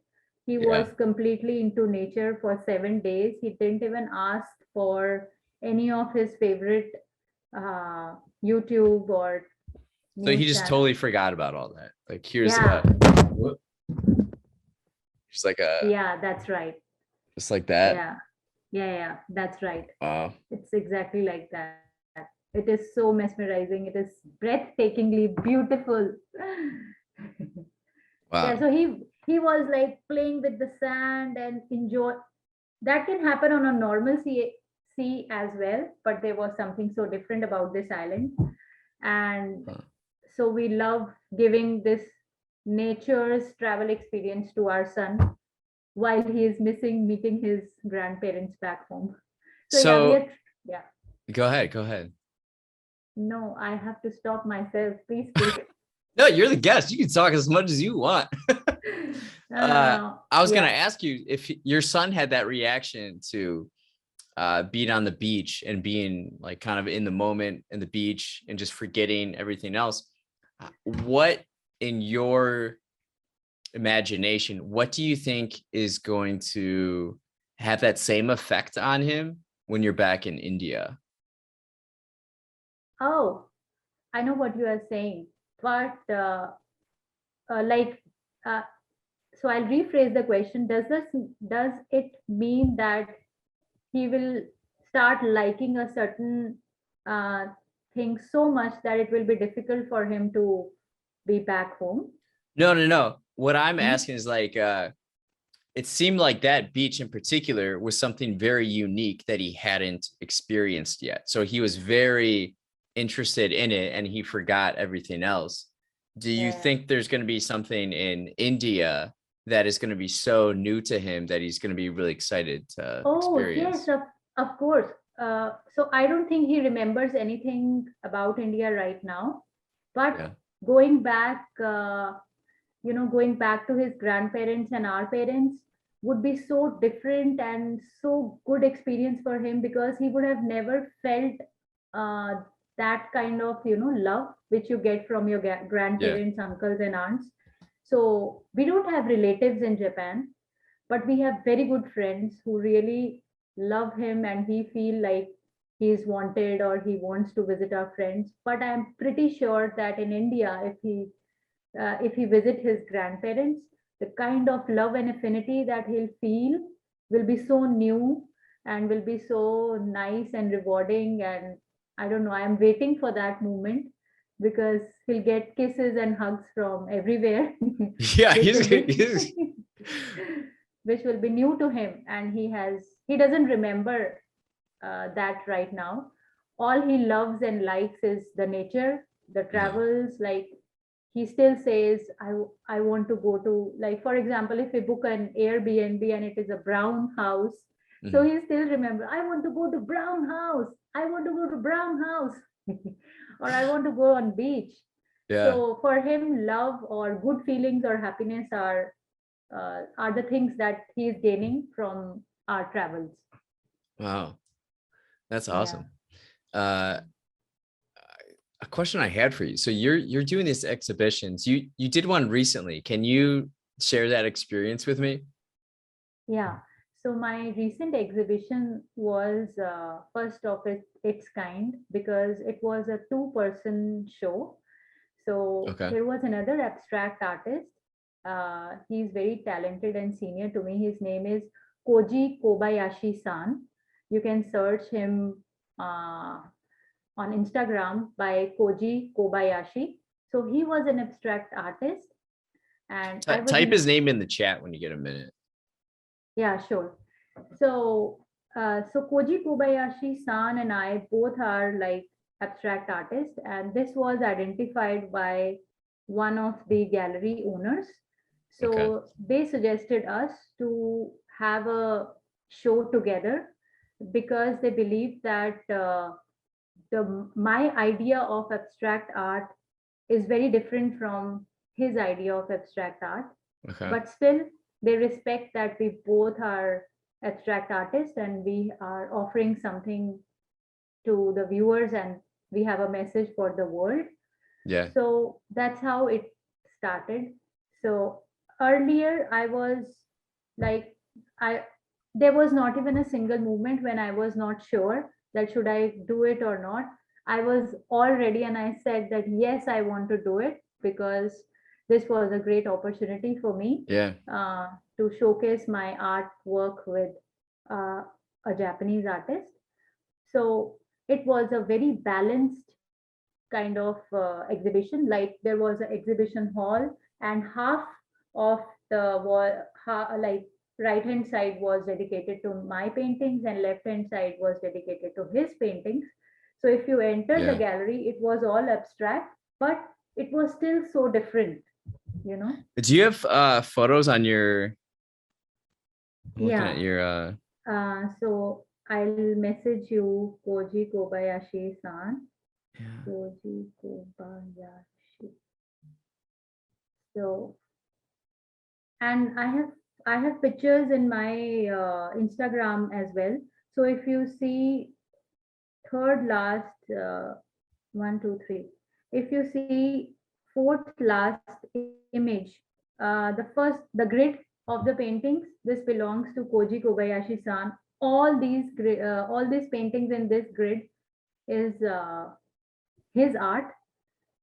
He Yeah. was completely into nature for 7 days. He didn't even ask for any of his favorite uh, YouTube or So he news just channels. totally forgot about all that. Like here's Yeah, whoop, just like a yeah, that's right. just like that. Yeah, yeah, yeah, that's right. Uh It's exactly like that. It is so mesmerizing. It is breathtakingly beautiful. Yeah, wow. so he was like playing with the sand and enjoy. That can happen on a normal sea as well, but there was something so different about this island. And Huh. so we love giving this nature's travel experience to our son while he is missing meeting his grandparents back home. So yeah, we So are, yeah. go ahead, go ahead. No, I have to stop myself. Please speak. No, you're the guest. You can talk as much as you want. I was gonna Yeah. ask you if your son had that reaction to being on the beach and being like kind of in the moment in the beach and just forgetting everything else. What in your imagination, what do you think is going to have that same effect on him when you're back in India? Oh, I know what you are saying, but like, uh, so I'll rephrase the question. Does it mean that he will start liking a certain uh, thing so much that it will be difficult for him to be back home? No, no, no. What I'm Hmm? asking is like it seemed like that beach in particular was something very unique that he hadn't experienced yet. So he was very interested in it and he forgot everything else. Do you Yeah. think there's going to be something in India that is going to be so new to him that he's going to be really excited to Oh, yes, experience? of course. So I don't think he remembers anything about India right now. But Yeah. going back, going back to his grandparents and our parents would be so different and so good experience for him because he would have never felt uh, that kind of, love which you get from your Yeah. grandparents, uncles, and aunts. So we don't have relatives in Japan, but we have very good friends who really love him and he feel like he is wanted or he wants to visit our friends. But I'm pretty sure that in India, if he visit his grandparents, the kind of love and affinity that he'll feel will be so new and will be so nice and rewarding. And I don't know, I'm waiting for that moment because he'll get kisses and hugs from everywhere, Yeah. which will be He's which will be new to him, and he doesn't remember that right now. All he loves and likes is the nature, the yeah. travels. Like, he still says, I want to go to, like, for example, if we book an Airbnb and it is a brown house, so Mhm. he still remember, I want to go to brown house, I want to go to brown house, or I want to go on beach. Yeah. So for him, love or good feelings or happiness are the things that he is gaining from our travels. Wow. That's Yeah. awesome. Uh, a question I had for you. So you're doing these exhibitions. You did one recently. Can you share that experience with me? Yeah. So my recent exhibition was first of its kind because it was a two-person show. So Okay. there was another abstract artist. He's very talented and senior to me. His name is Koji Kobayashi-san. You can search him uh, on Instagram by Koji Kobayashi. So he was an abstract artist, and I was Type in. his name in the chat when you get a minute. Yeah, sure. So, so Koji Kobayashi-san and I both are like abstract artists, and this was identified by one of the gallery owners. Okay. So they suggested us to have a show together because they believe that the my idea of abstract art is very different from his idea of abstract art, Okay. but still they respect that we both are abstract artists and we are offering something to the viewers and we have a message for the world. Yeah. So that's how it started. So earlier I was Like I, there was not even a single moment when I was not sure that should I do it or not. I was all ready and I said that yes, I want to do it because this was a great opportunity for me Yeah. uh, to showcase my artwork with uh, a Japanese artist. So it was a very balanced kind of exhibition. Like there was an exhibition hall, and half of the wall, like right hand side was dedicated to my paintings, and left hand side was dedicated to his paintings. So if you enter the Yeah. gallery, it was all abstract, but it was still so different, you know. Do you have photos on your, I'm looking at Yeah. your So I'll message you Koji Kobayashi-san. yeah. Koji Kobayashi. So, and I have pictures in my Instagram as well. So if you see third last one two three, if you see fourth last image, the grid of the paintings, this belongs to Koji Kobayashi san. All these paintings in this grid is his art.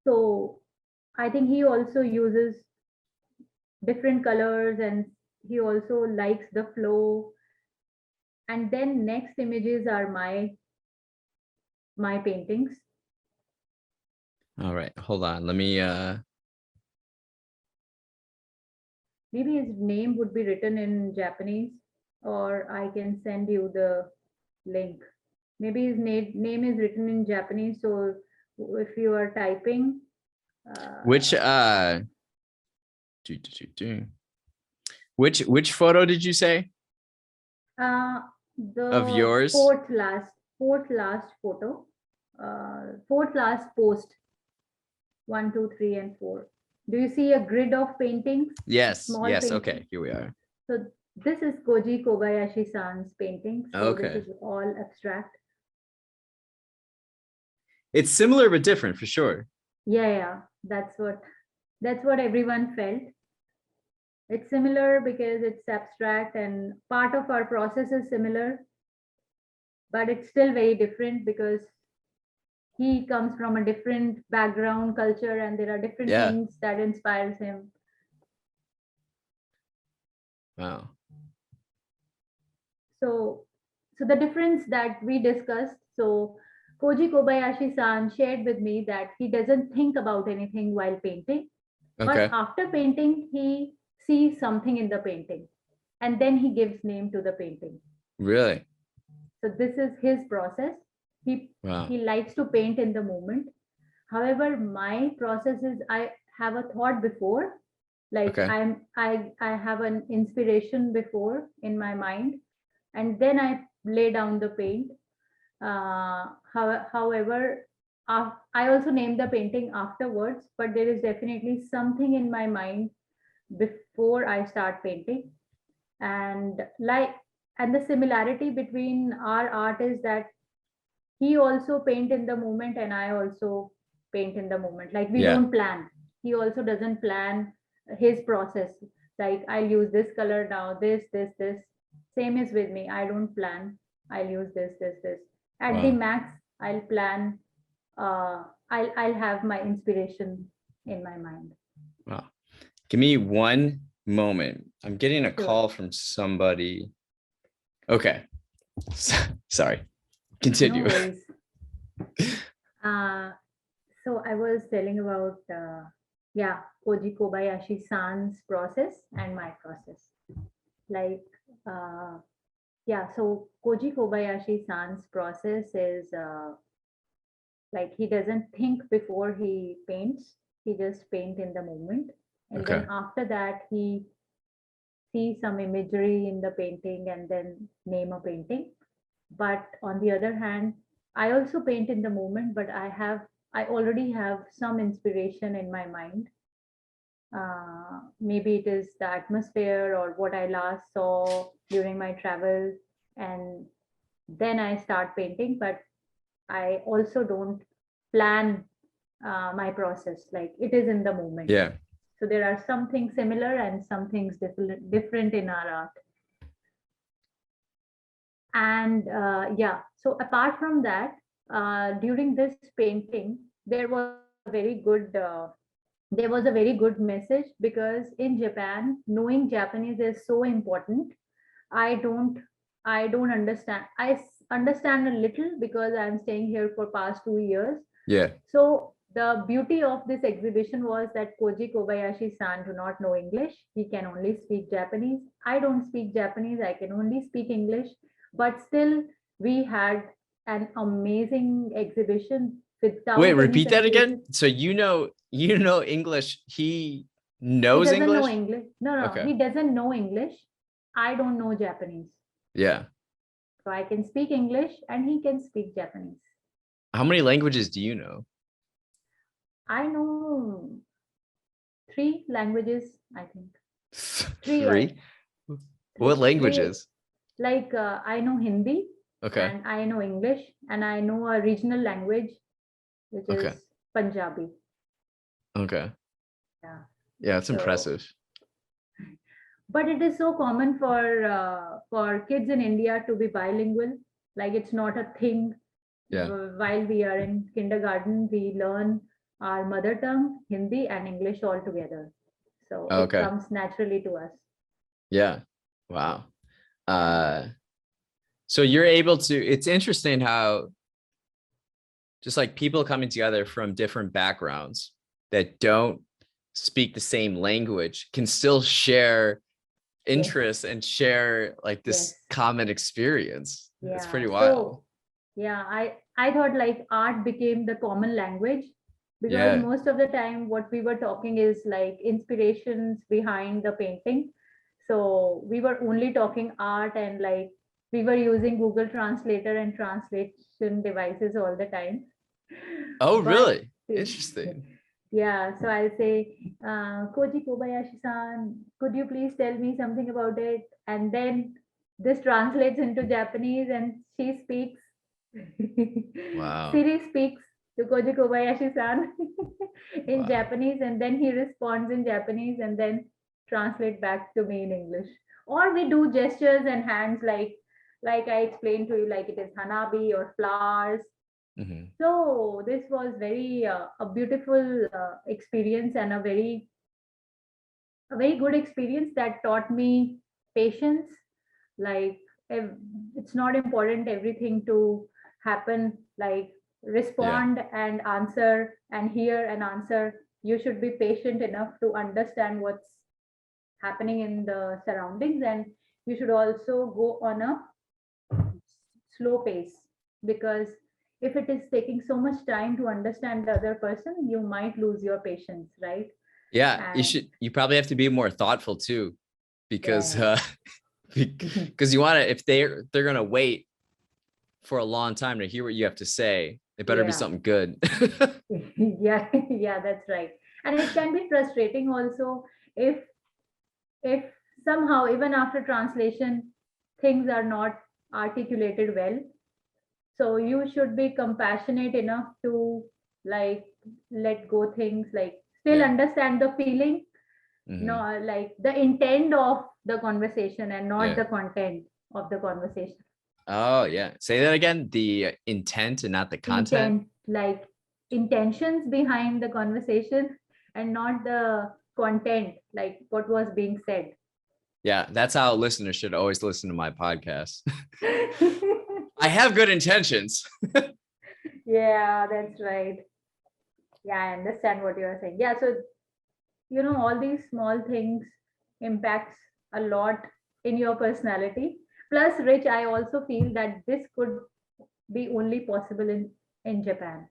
So I think he also uses different colors, and he also likes the flow. And then next images are my paintings. All right, hold on. Let me Maybe his name would be written in Japanese, or I can send you the link. Maybe his name is written in Japanese, so if you are typing which uh, do, do, do, do. Which photo did you say uh, of the yours? fourth last photo, fourth last post, 1 2 3 and 4. Do you see a grid of paintings, Yes, small yes. paintings? Okay, here we are. So this is Koji Kobayashi-san's painting. So this Okay. is all abstract. It's similar but different for sure. Yeah, yeah, that's what everyone felt. It's similar because it's abstract and part of our process is similar, but it's still very different because he comes from a different background, culture, and there are different Yeah. things that inspires him. Wow. So, so the difference that we discussed. So, Koji Kobayashi-san shared with me that he doesn't think about anything while painting, but Okay. after painting, he sees something in the painting, and then he gives name to the painting. Really? So this is his process. He Wow. he likes to paint in the moment. However, my process is I have a thought before, like Okay. I have an inspiration before in my mind, and then I lay down the paint. However, I also name the painting afterwards, but there is definitely something in my mind before I start painting. And the similarity between our art is that he also paint in the moment and I also paint in the moment. Like we Yeah. don't plan. He also doesn't plan his process. Like I'll use this color now, this. Same is with me. I don't plan. I'll use this. At the Wow. max, I'll plan. I'll have my inspiration in my mind. Wow. Give me one moment. I'm getting a Sure. call from somebody. Okay. Sorry. No Continue. worries. Uh, so I was telling about yeah, Koji Kobayashi san's process and my process. Like uh, yeah, so Koji Kobayashi san's process is like he doesn't think before he paints. He just paint in the moment, and Okay. then after that he see some imagery in the painting and then name a painting. But on the other hand, I also paint in the moment, but I already have some inspiration in my mind. Maybe it is the atmosphere or what I last saw during my travel, and then I start painting. But I also don't plan my process. Like it is in the moment. Yeah. So there are some things similar and some things different in our art. And yeah, so apart from that, during this painting, there was a very good message, because in Japan, knowing Japanese is so important. I don't I don't understand. Understand a little because I'm staying here for past 2 years. Yeah. So the beauty of this exhibition was that Koji Kobayashi-san do not know English. He can only speak Japanese. I don't speak Japanese. I can only speak English. But still, we had an amazing exhibition Wait, without any repeat that confusion. again. So you know English. He He knows doesn't know English. English. No, no, Okay. he doesn't know English. I don't know Japanese. Yeah. So I can speak English and he can speak Japanese. How many languages do you know? I know 3 languages, I think. Three, Three. What three. languages? Like I know Hindi, Okay. and I know English, and I know a regional language, which is Okay. Punjabi. Okay. Yeah. Yeah, it's So, impressive. but it is so common for kids in India to be bilingual. Like it's not a thing. Yeah. While we are in kindergarten, we learn our mother tongue, Hindi, and English all together. So it Okay. comes naturally to us. Yeah. Wow. So you're able to, it's interesting how just like people coming together from different backgrounds that don't speak the same language can still share interests and share like this Yes. common experience. It's Yeah. pretty wild. So yeah, I thought like art became the common language, because Yeah. most of the time what we were talking is like inspirations behind the painting. So we were only talking art, and like we were using Google Translator and translation devices all the time. Oh, But really? Interesting. yeah, so I'll say, Koji Kobayashi-san, could you please tell me something about it? And then this translates into Japanese, and she speaks. Wow. Siri speaks to Koji Kobayashi-san in Wow. Japanese, and then he responds in Japanese, and then translate back to me in English. Or we do gestures and hands, like I explained to you, like it is hanabi or flowers. Mhm. So this was very a beautiful experience, and a very good experience that taught me patience. Like it's not important everything to happen like Yeah. respond and answer and hear and answer. You should be patient enough to understand what's happening in the surroundings, and you should also go on a slow pace, because if it is taking so much time to understand the other person, you might lose your patience, right? Yeah. And You probably have to be more thoughtful too, because yes. because you want to, if they're gonna wait for a long time to hear what you have to say, it better be Yeah. something good. Yeah, yeah, that's right. And it can be frustrating also if if somehow even after translation things are not articulated well. So you should be compassionate enough to like let go things, like still Yeah. understand the feeling, no, Mhm. like the intent of the conversation and not Yeah. the content of the conversation. Oh, yeah. Say that again. The intent and not the content. Intent, like intentions behind the conversation and not the content, like what was being said. Yeah, that's how listeners should always listen to my podcast. I have good intentions. Yeah, that's right. Yeah, I understand what you are saying. Yeah, so all these small things impacts a lot in your personality. Plus, Rich, I also feel that this could be only possible in Japan,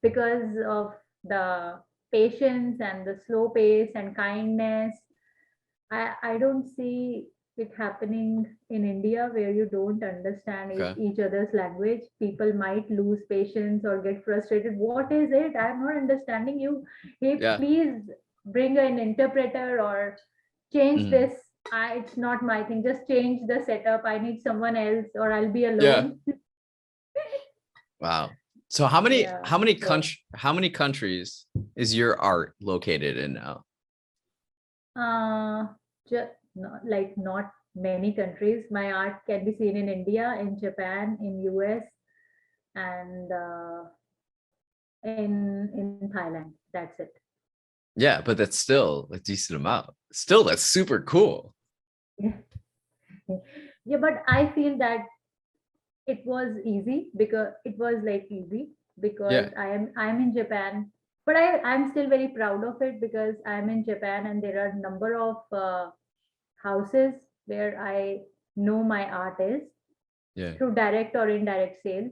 because of the patience and the slow pace and kindness. I don't see it happening in India, where you don't understand Okay. each other's language. People might lose patience or get frustrated. What is it? I'm not understanding you. Hey, Yeah. please bring an interpreter or change Mhm. this. It's not my thing. Just change the setup. I need someone else, or I'll be Yeah. alone. Wow. So how many Yeah. how many So country how many countries is your art located in now? Uh, like not many countries. My art can be seen in India, in Japan, in US, and in Thailand. That's it. Yeah, but that's still a decent amount. Still, that's super cool. Yeah, but I feel that it was easy because it was like easy because Yeah, I'm in Japan, but I'm still very proud of it because I'm in Japan and there are a number of houses where I know my art is yeah, through direct or indirect sales,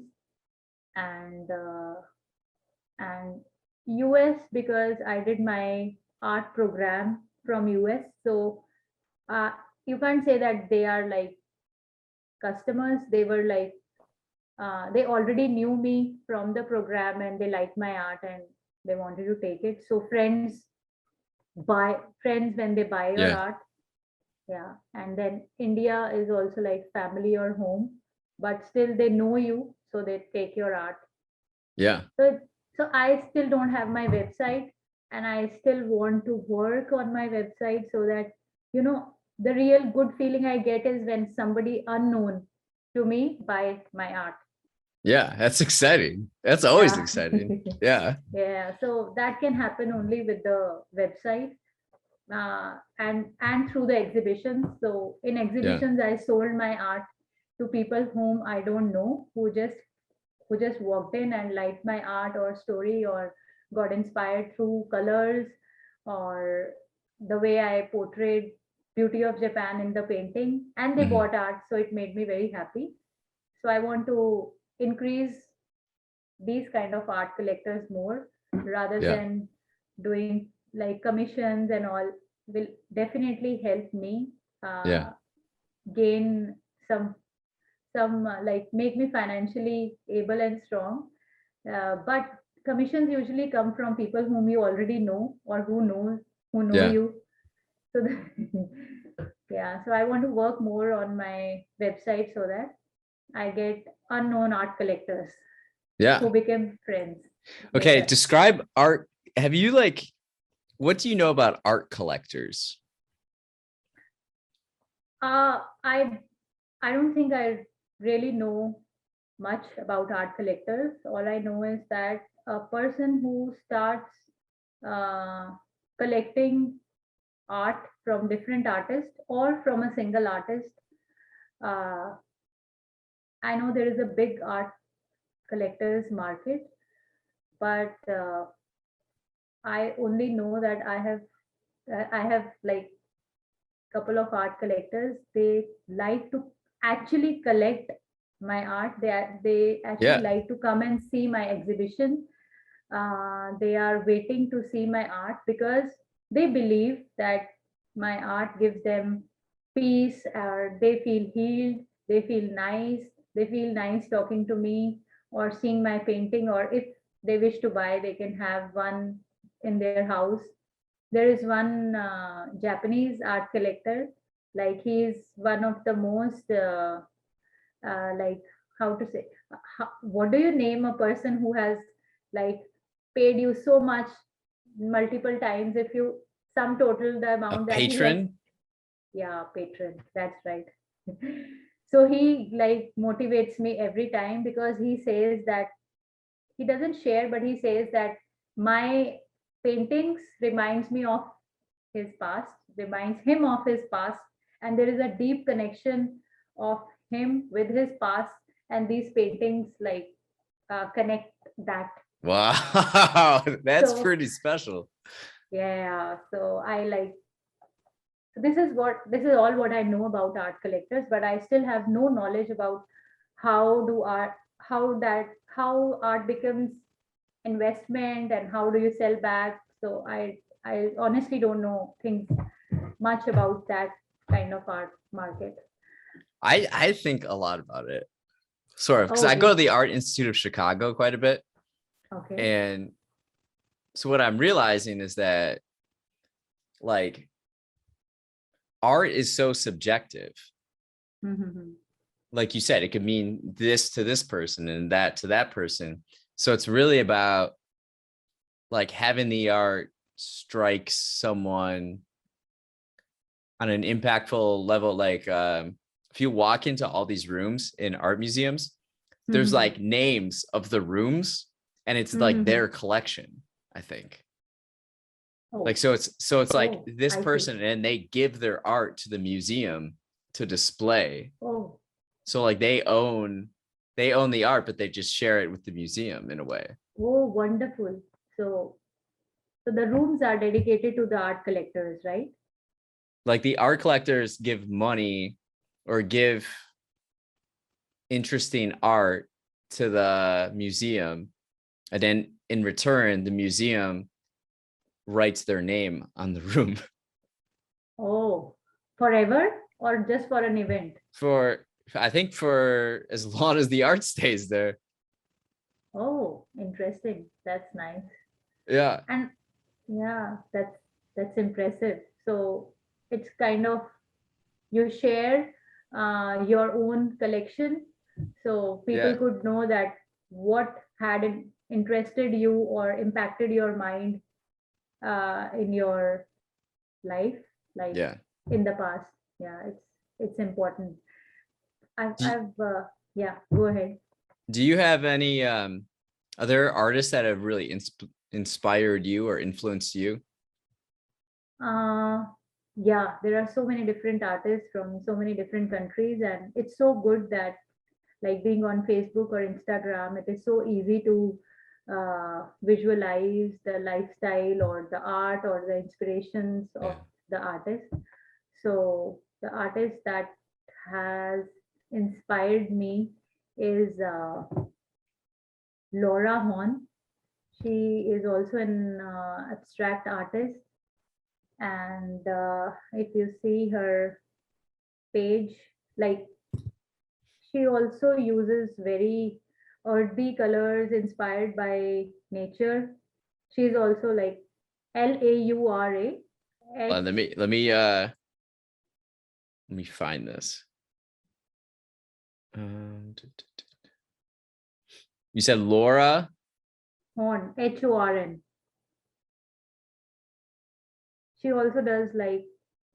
and US because I did my art program from US. So uh, you can't say that they are like customers. They were like they already knew me from the program and they liked my art and they wanted to take it. So friends when they buy your yeah, art, yeah. And then India is also like family or home, but still they know you, so they take your art. yeah, So I still don't have my website, and I still want to work on my website so that the real good feeling I get is when somebody unknown to me buys my art. yeah. That's exciting. That's always Yeah. exciting. Yeah, Yeah, so that can happen only with the website, and through the exhibitions. So in yeah, exhibitions I sold my art to people whom I don't know, who just walked in and liked my art or story or got inspired through colors or the way I portrayed beauty of Japan in the painting, and they mhm, bought art, so it made me very happy. So I want to increase these kind of art collectors more rather yeah, than doing like commissions and all. Will definitely help me yeah, gain some like make me financially able and strong. But commissions usually come from people whom you already know or who know yeah, you. So yeah, so I want to work more on my website so that I get unknown art collectors yeah. who became friends like Okay, that. describe art. Have you like, what do you know about art collectors? I don't think I really know much about art collectors. All I know is that a person who starts uh, collecting art from different artists or from a single artist. Uh, I know there is a big art collectors market, but I only know that I have like couple of art collectors. They like to actually collect my art. They actually Yeah, like to come and see my exhibition. They are waiting to see my art because they believe that my art gives them peace, or they feel healed, they feel nice, they feel nice talking to me or seeing my painting, or if they wish to buy, they can have one in their house. There is one Japanese art collector, like he is one of the most like how to say, what do you name a person who has like paid you so much multiple times, if you sum total the a amount that he has. patron. Yeah, patron, that's right. So he like motivates me every time because he says that he doesn't share, but he says that my paintings reminds me of his past, reminds him of his past, and there is a deep connection of him with his past, and these paintings like connect that. Wow, that's So pretty special. yeah, so I like, so this is all what I know about art collectors, but I still have no knowledge about how do art how art becomes investment and how do you sell back. So I honestly don't know things much about that kind of art market. I think a lot about it, sort of, because Oh, I go to you the Art Institute of Chicago quite a bit, okay? and so what I'm realizing is that like art is so subjective. Mm-hmm. Like you said, it could mean this to this person and that to that person. So it's really about like having the art strike someone on an impactful level. Like if you walk into all these rooms in art museums, there's Mm-hmm. like names of the rooms, and it's like Mm-hmm. their collection, I think. Like Oh, so it's like oh, this I see. person, and they give their art to the museum to display. Oh, So like they own the art, but they just share it with the museum in a way. oh, wonderful. So, so the rooms are dedicated to the art collectors, right? Like the art collectors give money or give interesting art to the museum, and then in return the museum writes their name on the room. Oh, forever or just for an event? For I think for as long as the art stays there. Oh, interesting. That's nice. Yeah. And yeah, that's impressive. So it's kind of you share your own collection, so people Yeah. could know that what had interested you or impacted your mind in your life, like Yeah. in the past. Yeah, it's important. I've, Do, I've yeah, go ahead. do you have any other artists that have really inspired you or influenced you? Uh, yeah, there are so many different artists from so many different countries, and it's so good that, like being on Facebook or Instagram, it is so easy to visualize the lifestyle or the art or the inspirations Yeah. of the artist. So the artist that has inspired me is Laura Horn. She is also an abstract artist, and if you see her page, like she also uses very earthy colors inspired by nature. She's also like Laura H Let me find this. You said Laura. Horn, Horn. She also does like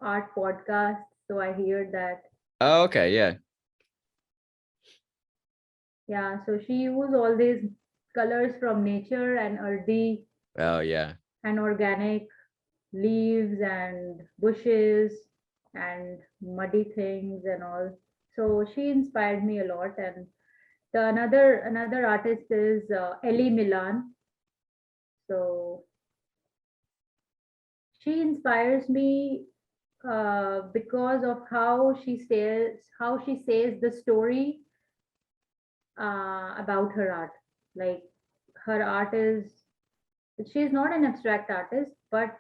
art podcasts, so I hear that. Oh, okay, yeah. Yeah, so she uses all these colors from nature and earthy Oh, yeah. and organic leaves and bushes and muddy things and all. So she inspired me a lot. And the another artist is Ellie Milan. So she inspires me because of how she says the story about her art. Like her art is, she's not an abstract artist, but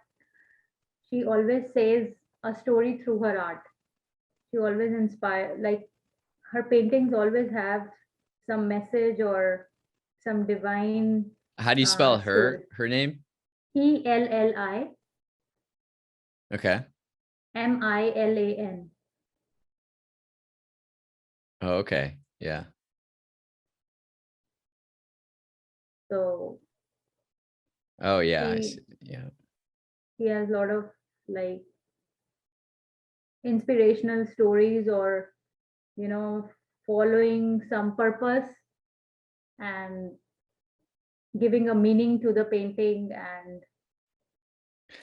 she always says a story through her art. She always inspire, like her paintings always have some message or some divine How do you spell story. her name? Elli Okay. Milan. Oh, okay. Yeah. So Oh, yeah. I she see. Yeah. she has a lot of like inspirational stories, or you know, following some purpose and giving a meaning to the painting and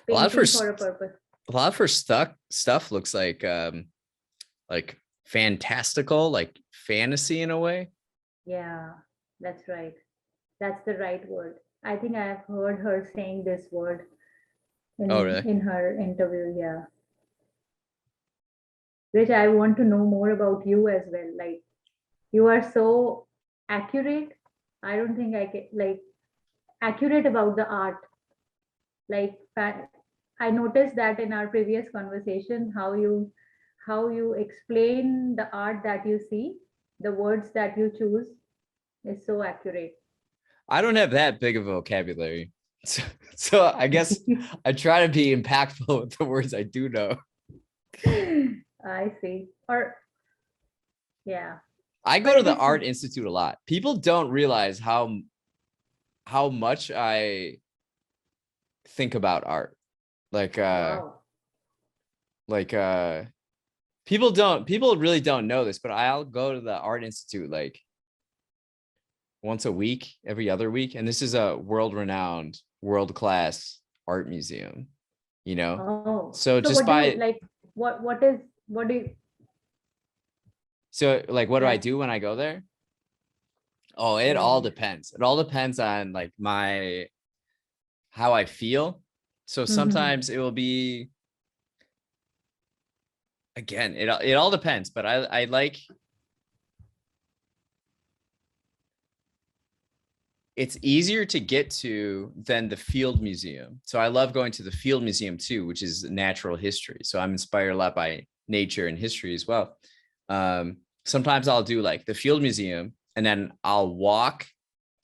A lot of her painting for a purpose. a lot of her stuff looks like fantastical, like fantasy in a way. Yeah, that's right. That's the right word. I think I have heard her saying this word Oh, really? in her interview. Yeah, which I want to know more about you as well. Like you are so accurate. I don't think I can like accurate about the art. Like I noticed that in our previous conversation, how you explain the art that you see, the words that you choose is so accurate. I don't have that big of a vocabulary. So I guess I try to be impactful with the words I do know. I see. Or yeah, I go but to it the is Art Institute a lot. People don't realize how much I think about art. Like wow. like people really don't know this, but I'll go to the Art Institute like once a week, every other week. And this is a world-renowned, world-class art museum, you know? Oh, So so just what do you by, like? What do you so like, what do I like? do when I go there? Oh, it Yeah, all yeah. depends. It all depends on like how I feel. So Mm-hmm. sometimes it will be, again, it all depends, but I like, it's easier to get to than the Field Museum. So I love going to the Field Museum too, which is natural history. So I'm inspired a lot by nature and history as well. Sometimes I'll do like the Field Museum and then I'll walk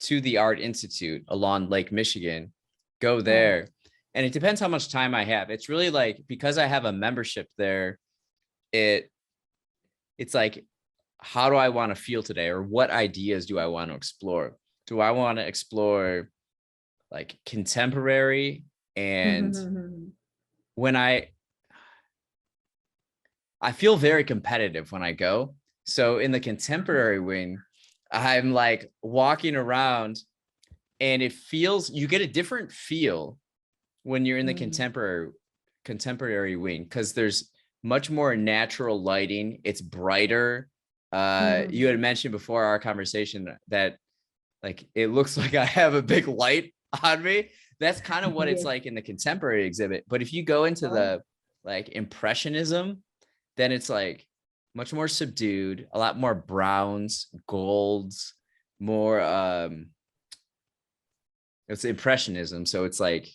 to the Art Institute along Lake Michigan, go Oh. there. And it depends how much time I have. It's really like, because I have a membership there, it it's like, how do I want to feel today, or what ideas do I want to explore? Do I want to explore like contemporary? And Mm-hmm. when I feel very competitive when I go. So in the contemporary wing, I'm like walking around and it feels, you get a different feel when you're in the contemporary wing, because there's much more natural lighting. It's brighter. You Mm-hmm. had mentioned before our conversation that like it looks like I have a big light on me. That's kind of what it's Yes. like in the contemporary exhibit. But if you go into Oh. the like impressionism, then it's like much more subdued, a lot more browns, golds, more it's impressionism. So it's like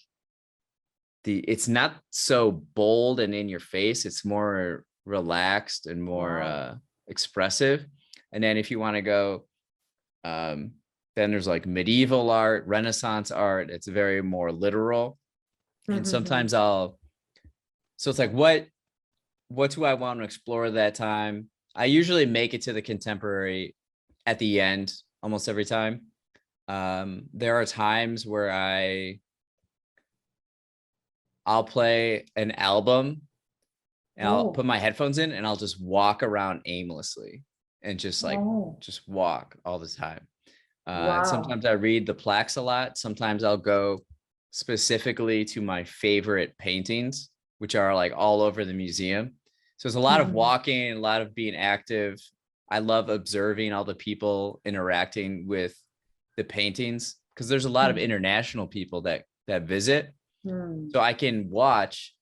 it's not so bold and in your face. It's more relaxed and more Wow. expressive. And then if you want to go, um, then there's like medieval art, Renaissance art. It's very more literal. And Mm-hmm. sometimes so it's like, what do I want to explore that time? I usually make it to the contemporary at the end almost every time. There are times where I'll play an album and I'll put Oh. my headphones in and I'll just walk around aimlessly and just like Oh. just walk all the time. Wow. Sometimes I read the plaques a lot. Sometimes I'll go specifically to my favorite paintings, which are like all over the museum. So it's a lot of Mm-hmm. walking, a lot of being active. I love observing all the people interacting with the paintings, because there's a lot of international people that visit. Mm-hmm. So I can watch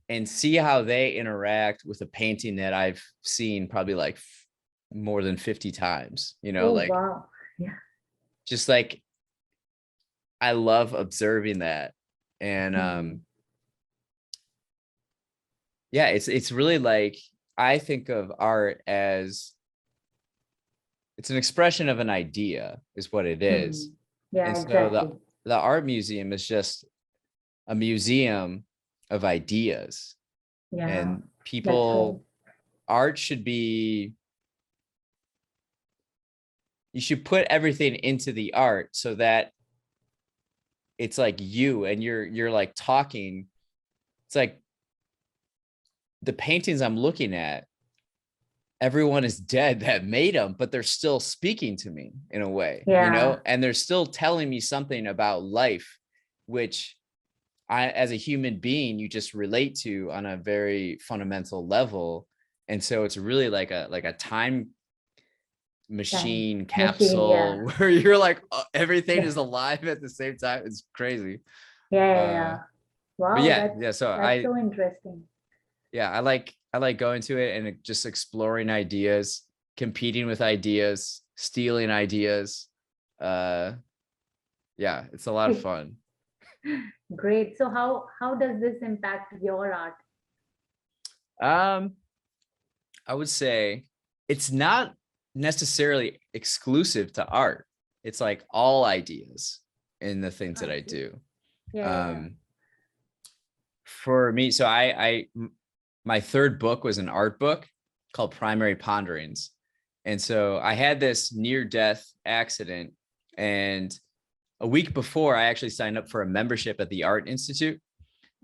and see how they interact with a painting that I've seen probably like more than 50 times, Oh, like wow. Yeah. just like I love observing that. And Mm-hmm. yeah, it's really like, I think of art as it's an expression of an idea is what it Hmm. is. And Yeah, so the exactly. the art museum is just a museum of ideas. Yeah, And that's right. art should be, you should put everything into the art so that it's like you and you're like talking. It's like the paintings I'm looking at, everyone is dead that made them, but they're still speaking to me in a way, Yeah, and they're still telling me something about life, which I, as a human being, you just relate to on a very fundamental level. And so it's really like a time time machine machine. Yeah, capsule where you're like, everything yeah, is alive at the same time. It's crazy. yeah, yeah, Uh, yeah. but Wow, yeah, so that's so interesting. yeah, I like going to it and just exploring ideas, competing with ideas, stealing ideas. Uh, yeah, it's a lot of fun. Great. So how does this impact your art? Um, I would say it's not necessarily exclusive to art. It's like all ideas in the things that I I see. do. Yeah, yeah, yeah. Um, for me, so my third book was an art book called Primary Ponderings. And so I had this near death accident. And a week before, I actually signed up for a membership at the Art Institute.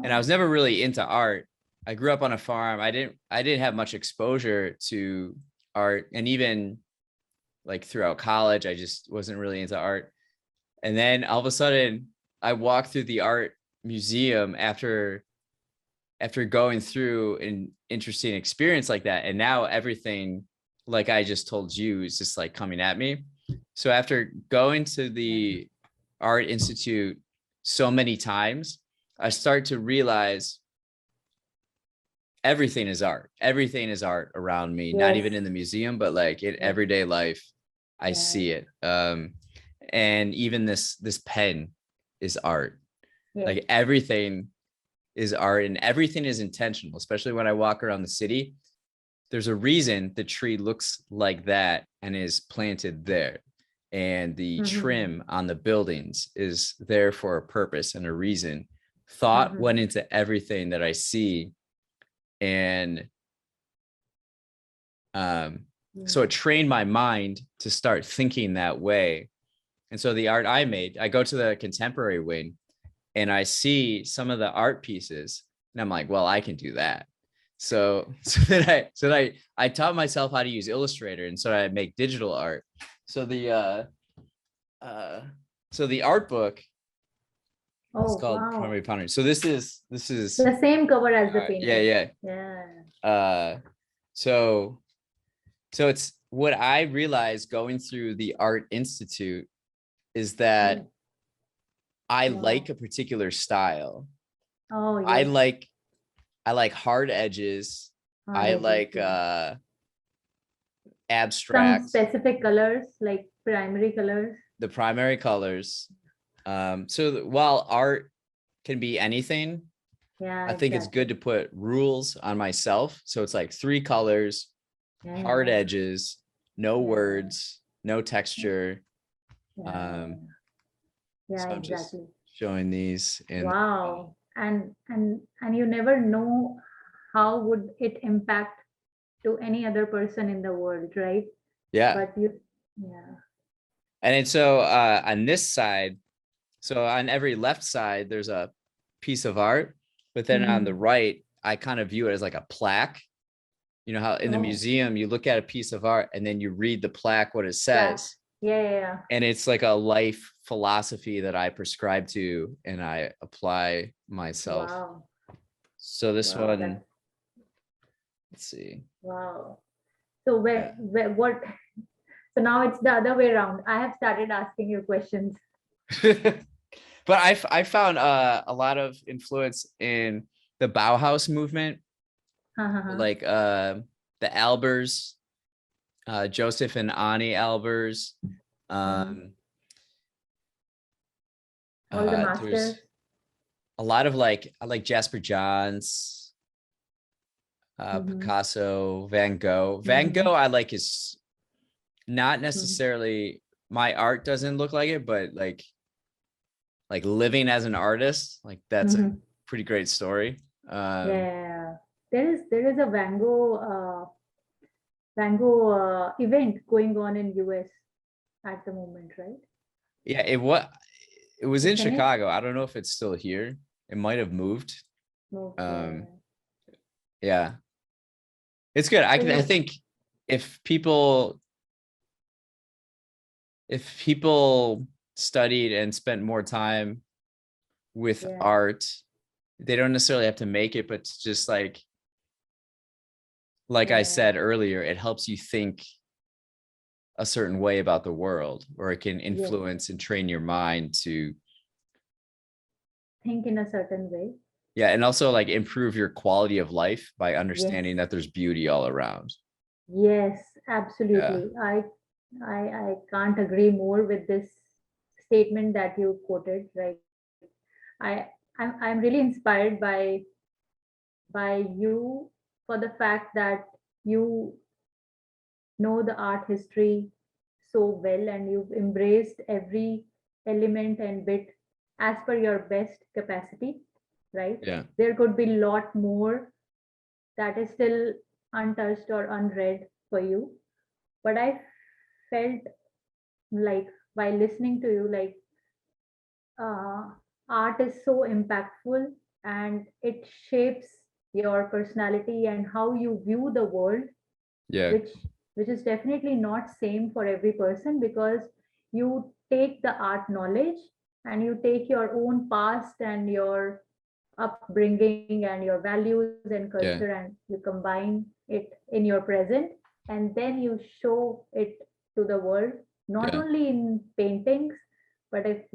And I was Oh. never really into art. I grew up on a farm. I didn't have much exposure to art, and even like throughout college, I just wasn't really into art. And then all of a sudden, I walked through the art museum after going through an interesting experience like that. And now everything, like I just told you, is just like coming at me. So after going to the Art Institute so many times, I start to realize everything is art. Everything is art around me, not Yes. even in the museum, but like in Yes. everyday life, I Yeah. see it. And even this pen is art. Yes. Like everything is art, and everything is intentional, especially when I walk around the city. There's a reason the tree looks like that and is planted there. And the trim on the buildings is there for a purpose and a reason. Thought went into everything that I see. And so it trained my mind to start thinking that way. And so the art I made, I go to the contemporary wing and I see some of the art pieces and I'm like, well, I can do that. So then I taught myself how to use Illustrator, and so I make digital art. So the art book is called Primary Pondering. So this is the same cover as the painting. Yeah. So it's what I realized going through the Art Institute is that I like a particular style. Oh, I yes. like hard edges. I like abstract. Some specific colors, like primary colors. The primary colors. So while art can be anything, I think it's good to put rules on myself. So it's like 3 colors, hard edges, no words, no texture. So I'm just showing these. And wow. And you never know how would it impact to any other person in the world, right? Yeah. But and so on this side, so on every left side, there's a piece of art, but then on the right, I kind of view it as like a plaque. You know how in the museum, you look at a piece of art and then you read the plaque, what it says. Yeah. And it's like a life philosophy that I prescribe to and I apply myself. Wow. So this one, let's see. Wow. So what? So now it's the other way around. I have started asking you questions. But I found a lot of influence in the Bauhaus movement, like the Albers, Joseph and Ani Albers. All the masters. A lot of I like Jasper Johns, Picasso, Van Gogh. Van Gogh, I like his, not necessarily, my art doesn't look like it, but like living as an artist, like that's a pretty great story. There is a Van Gogh event going on in US at the moment, right? Yeah, it was in Chicago. I don't know if it's still here. It might have moved. Yeah, it's good. I think if people studied and spent more time with art, they don't necessarily have to make it, but just like I said earlier, it helps you think a certain way about the world, or it can influence and train your mind to think in a certain way. Yeah, and also like improve your quality of life by understanding that there's beauty all around. Yes, absolutely. I can't agree more with this statement that you quoted, right? I'm really inspired by you for the fact that you know the art history so well and you've embraced every element and bit as per your best capacity, right? Yeah. There could be a lot more that is still untouched or unread for you. But I felt like while listening to you, like art is so impactful and it shapes your personality and how you view the world, Yeah. which which is definitely not same for every person, because you take the art knowledge and you take your own past and your upbringing and your values and culture, Yeah. and you combine it in your present, and then you show it to the world, not Yeah. only in paintings, but if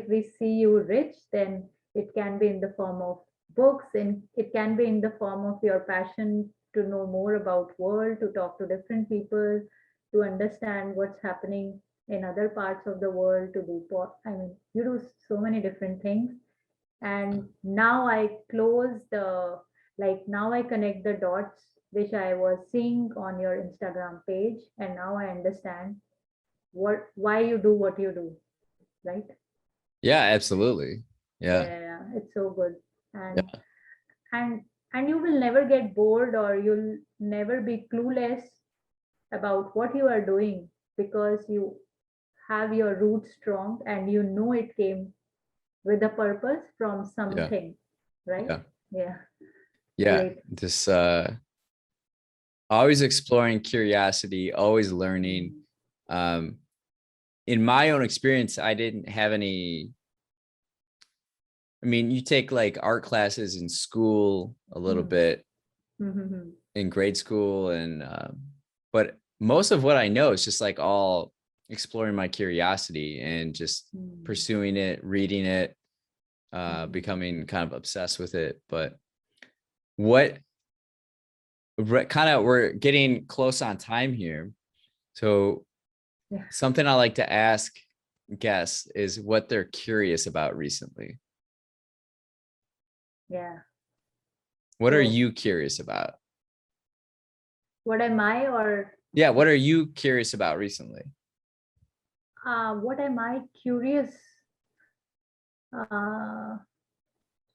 we see you rich, then it can be in the form of books, and it can be in the form of your passion to know more about world, to talk to different people, to understand what's happening in other parts of the world, to do I mean, you do so many different things. And now I close the like now I connect the dots which I was seeing on your Instagram page, and now I understand what why you do what you do, right? Yeah, absolutely. Yeah. Yeah, it's so good. and Yeah. and and you will never get bored, or you'll never be clueless about what you are doing, because you have your roots strong and you know it came with a purpose from Yeah. something, right? Yeah. Yeah, Yeah. great. This always exploring curiosity, always learning. Um, in my own experience, I didn't have any. I mean, you take like art classes in school a little Mm. bit Mm-hmm. in grade school, and but most of what I know is just like all exploring my curiosity and just Mm. pursuing it, reading it, Mm. becoming kind of obsessed with it. But what kind of we're getting close on time here. So Yeah, something I like to ask guests is what they're curious about recently. yeah. What are So, you curious about? what am I, or Yeah, what are you curious about recently? what am I curious? Uh,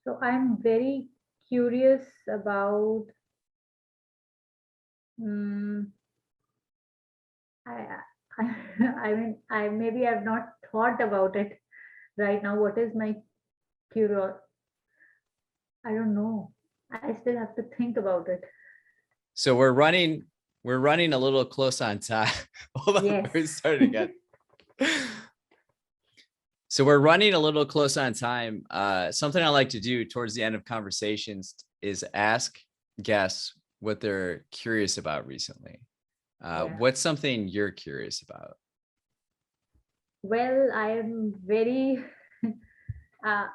so, I'm very curious about. Um, I, I, I mean, I maybe I've not thought about it right now. What is my curiosity? I don't know. I still have to think about it. So we're running a little close on time. Hold on, Yes. we're starting again. So we're running a little close on time. Something I like to do towards the end of conversations is ask guests what they're curious about recently. Yeah. What's something you're curious about? Well, I am very. uh,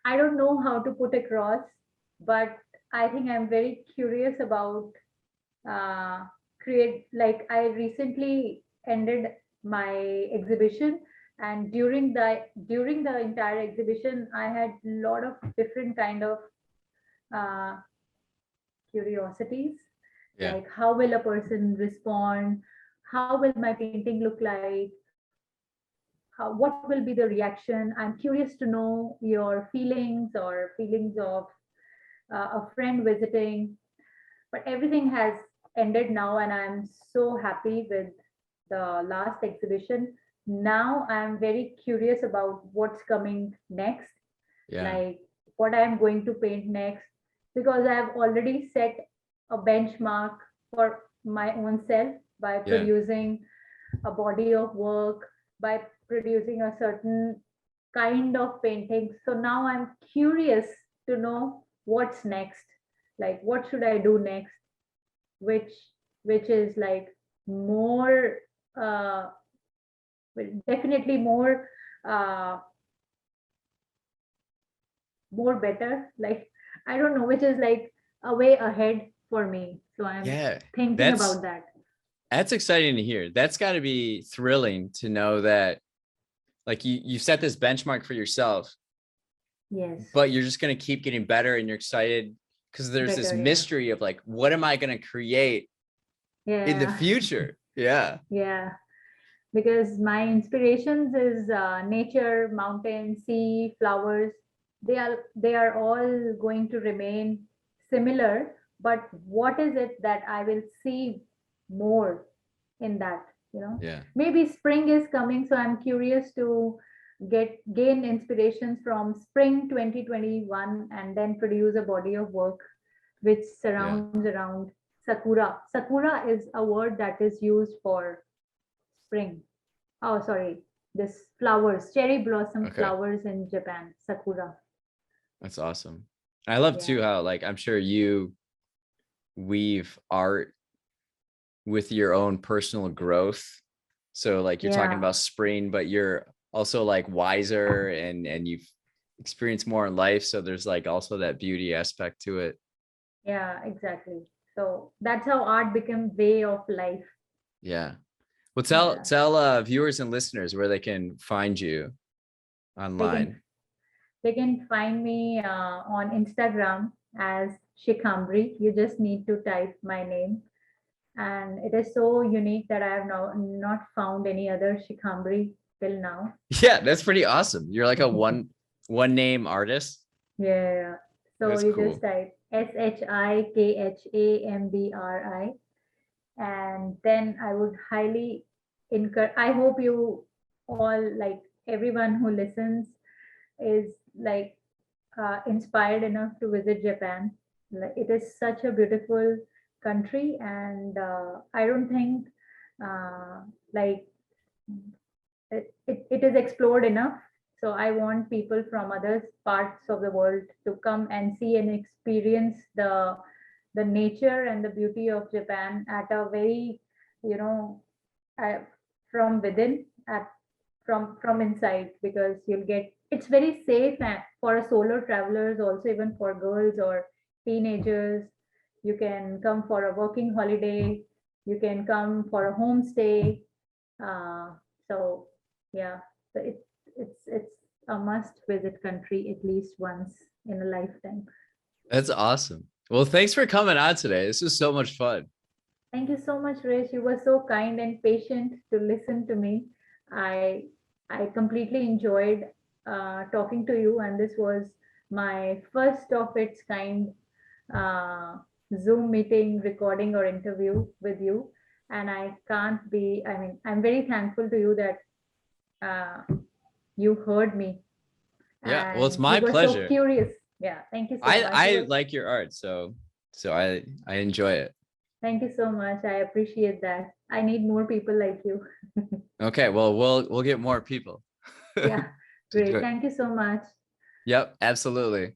I don't know how to put across, but I think I'm very curious about uh, create. Like, I recently ended my exhibition, and during the entire exhibition, I had a lot of different kind of uh, curiosities, Yeah, like how will a person respond, how will my painting look like, what will be the reaction. I'm curious to know your feelings, or feelings of a friend visiting. But everything has ended now, and I'm so happy with the last exhibition. Now I'm very curious about what's coming next, yeah, like what I'm going to paint next, because I've already set a benchmark for my own self by yeah. producing a body of work, by producing a certain kind of painting. So now I'm curious to know what's next. Like, what should I do next? Which which is like more uh definitely uh more better. Like, I don't know, which is like a way ahead for me. So I'm Yeah, thinking that's about that. that's exciting to hear. That's got to be thrilling to know that like you set this benchmark for yourself, Yes. but you're just going to keep getting better and you're excited because there's this Better, yeah. mystery of like what am I going to create in the Yeah. future? Yeah. Yeah, because my inspirations is nature, mountain, sea, flowers. They are all going to remain similar, but what is it that I will see more in that, Yeah. maybe spring is coming, so I'm curious to gain inspirations from spring 2021, and then produce a body of work which Yeah. surrounds around Sakura. Sakura is a word that is used for spring. Oh, sorry, this flowers, cherry blossom Okay. flowers in Japan, Sakura. That's awesome. I love Yeah, too how like I'm sure you weave art with your own personal growth. So like you're talking yeah, about spring, but you're also like wiser and you've experienced more in life. So there's like also that beauty aspect to it. yeah, exactly. So that's how art became way of life. Yeah. Well, tell Yeah, tell viewers and listeners where they can find you they can online. they can find me on Instagram as Shikhambri. You just need to type my name, and it is so unique that I have not found any other Shikhambri till now. Yeah, that's pretty awesome. You're like a one name artist. Yeah. So That's you just cool. type Shikhambri, and then I would highly encourage. I hope you all, like everyone who listens, is like inspired enough to visit Japan. Like, it is such a beautiful country, and I don't think uh, like it is explored enough. So I want people from other parts of the world to come and see and experience the nature and the beauty of Japan at a very, you know, uh, from within, at from inside, because you'll get, it's very safe and for a solo travelers, also even for girls or teenagers. You can come for a working holiday, you can come for a homestay. uh, so yeah, so it's a must visit country at least once in a lifetime. That's awesome. Well, thanks for coming on today. This was so much fun. Thank you so much, Rish. You were so kind and patient to listen to me. I i completely enjoyed talking to you, and this was my first of its kind uh, Zoom meeting, recording, or interview with you. And I can't be, I mean, I'm very thankful to you that uh, you heard me Yeah, well, it's and you my were so pleasure. curious. Yeah, thank you so much. I like your art, so I enjoy it. Thank you so much. I appreciate that. I need more people like you. Okay, well, we'll get more people Yeah, to do great. it. Thank you so much. Yep, absolutely.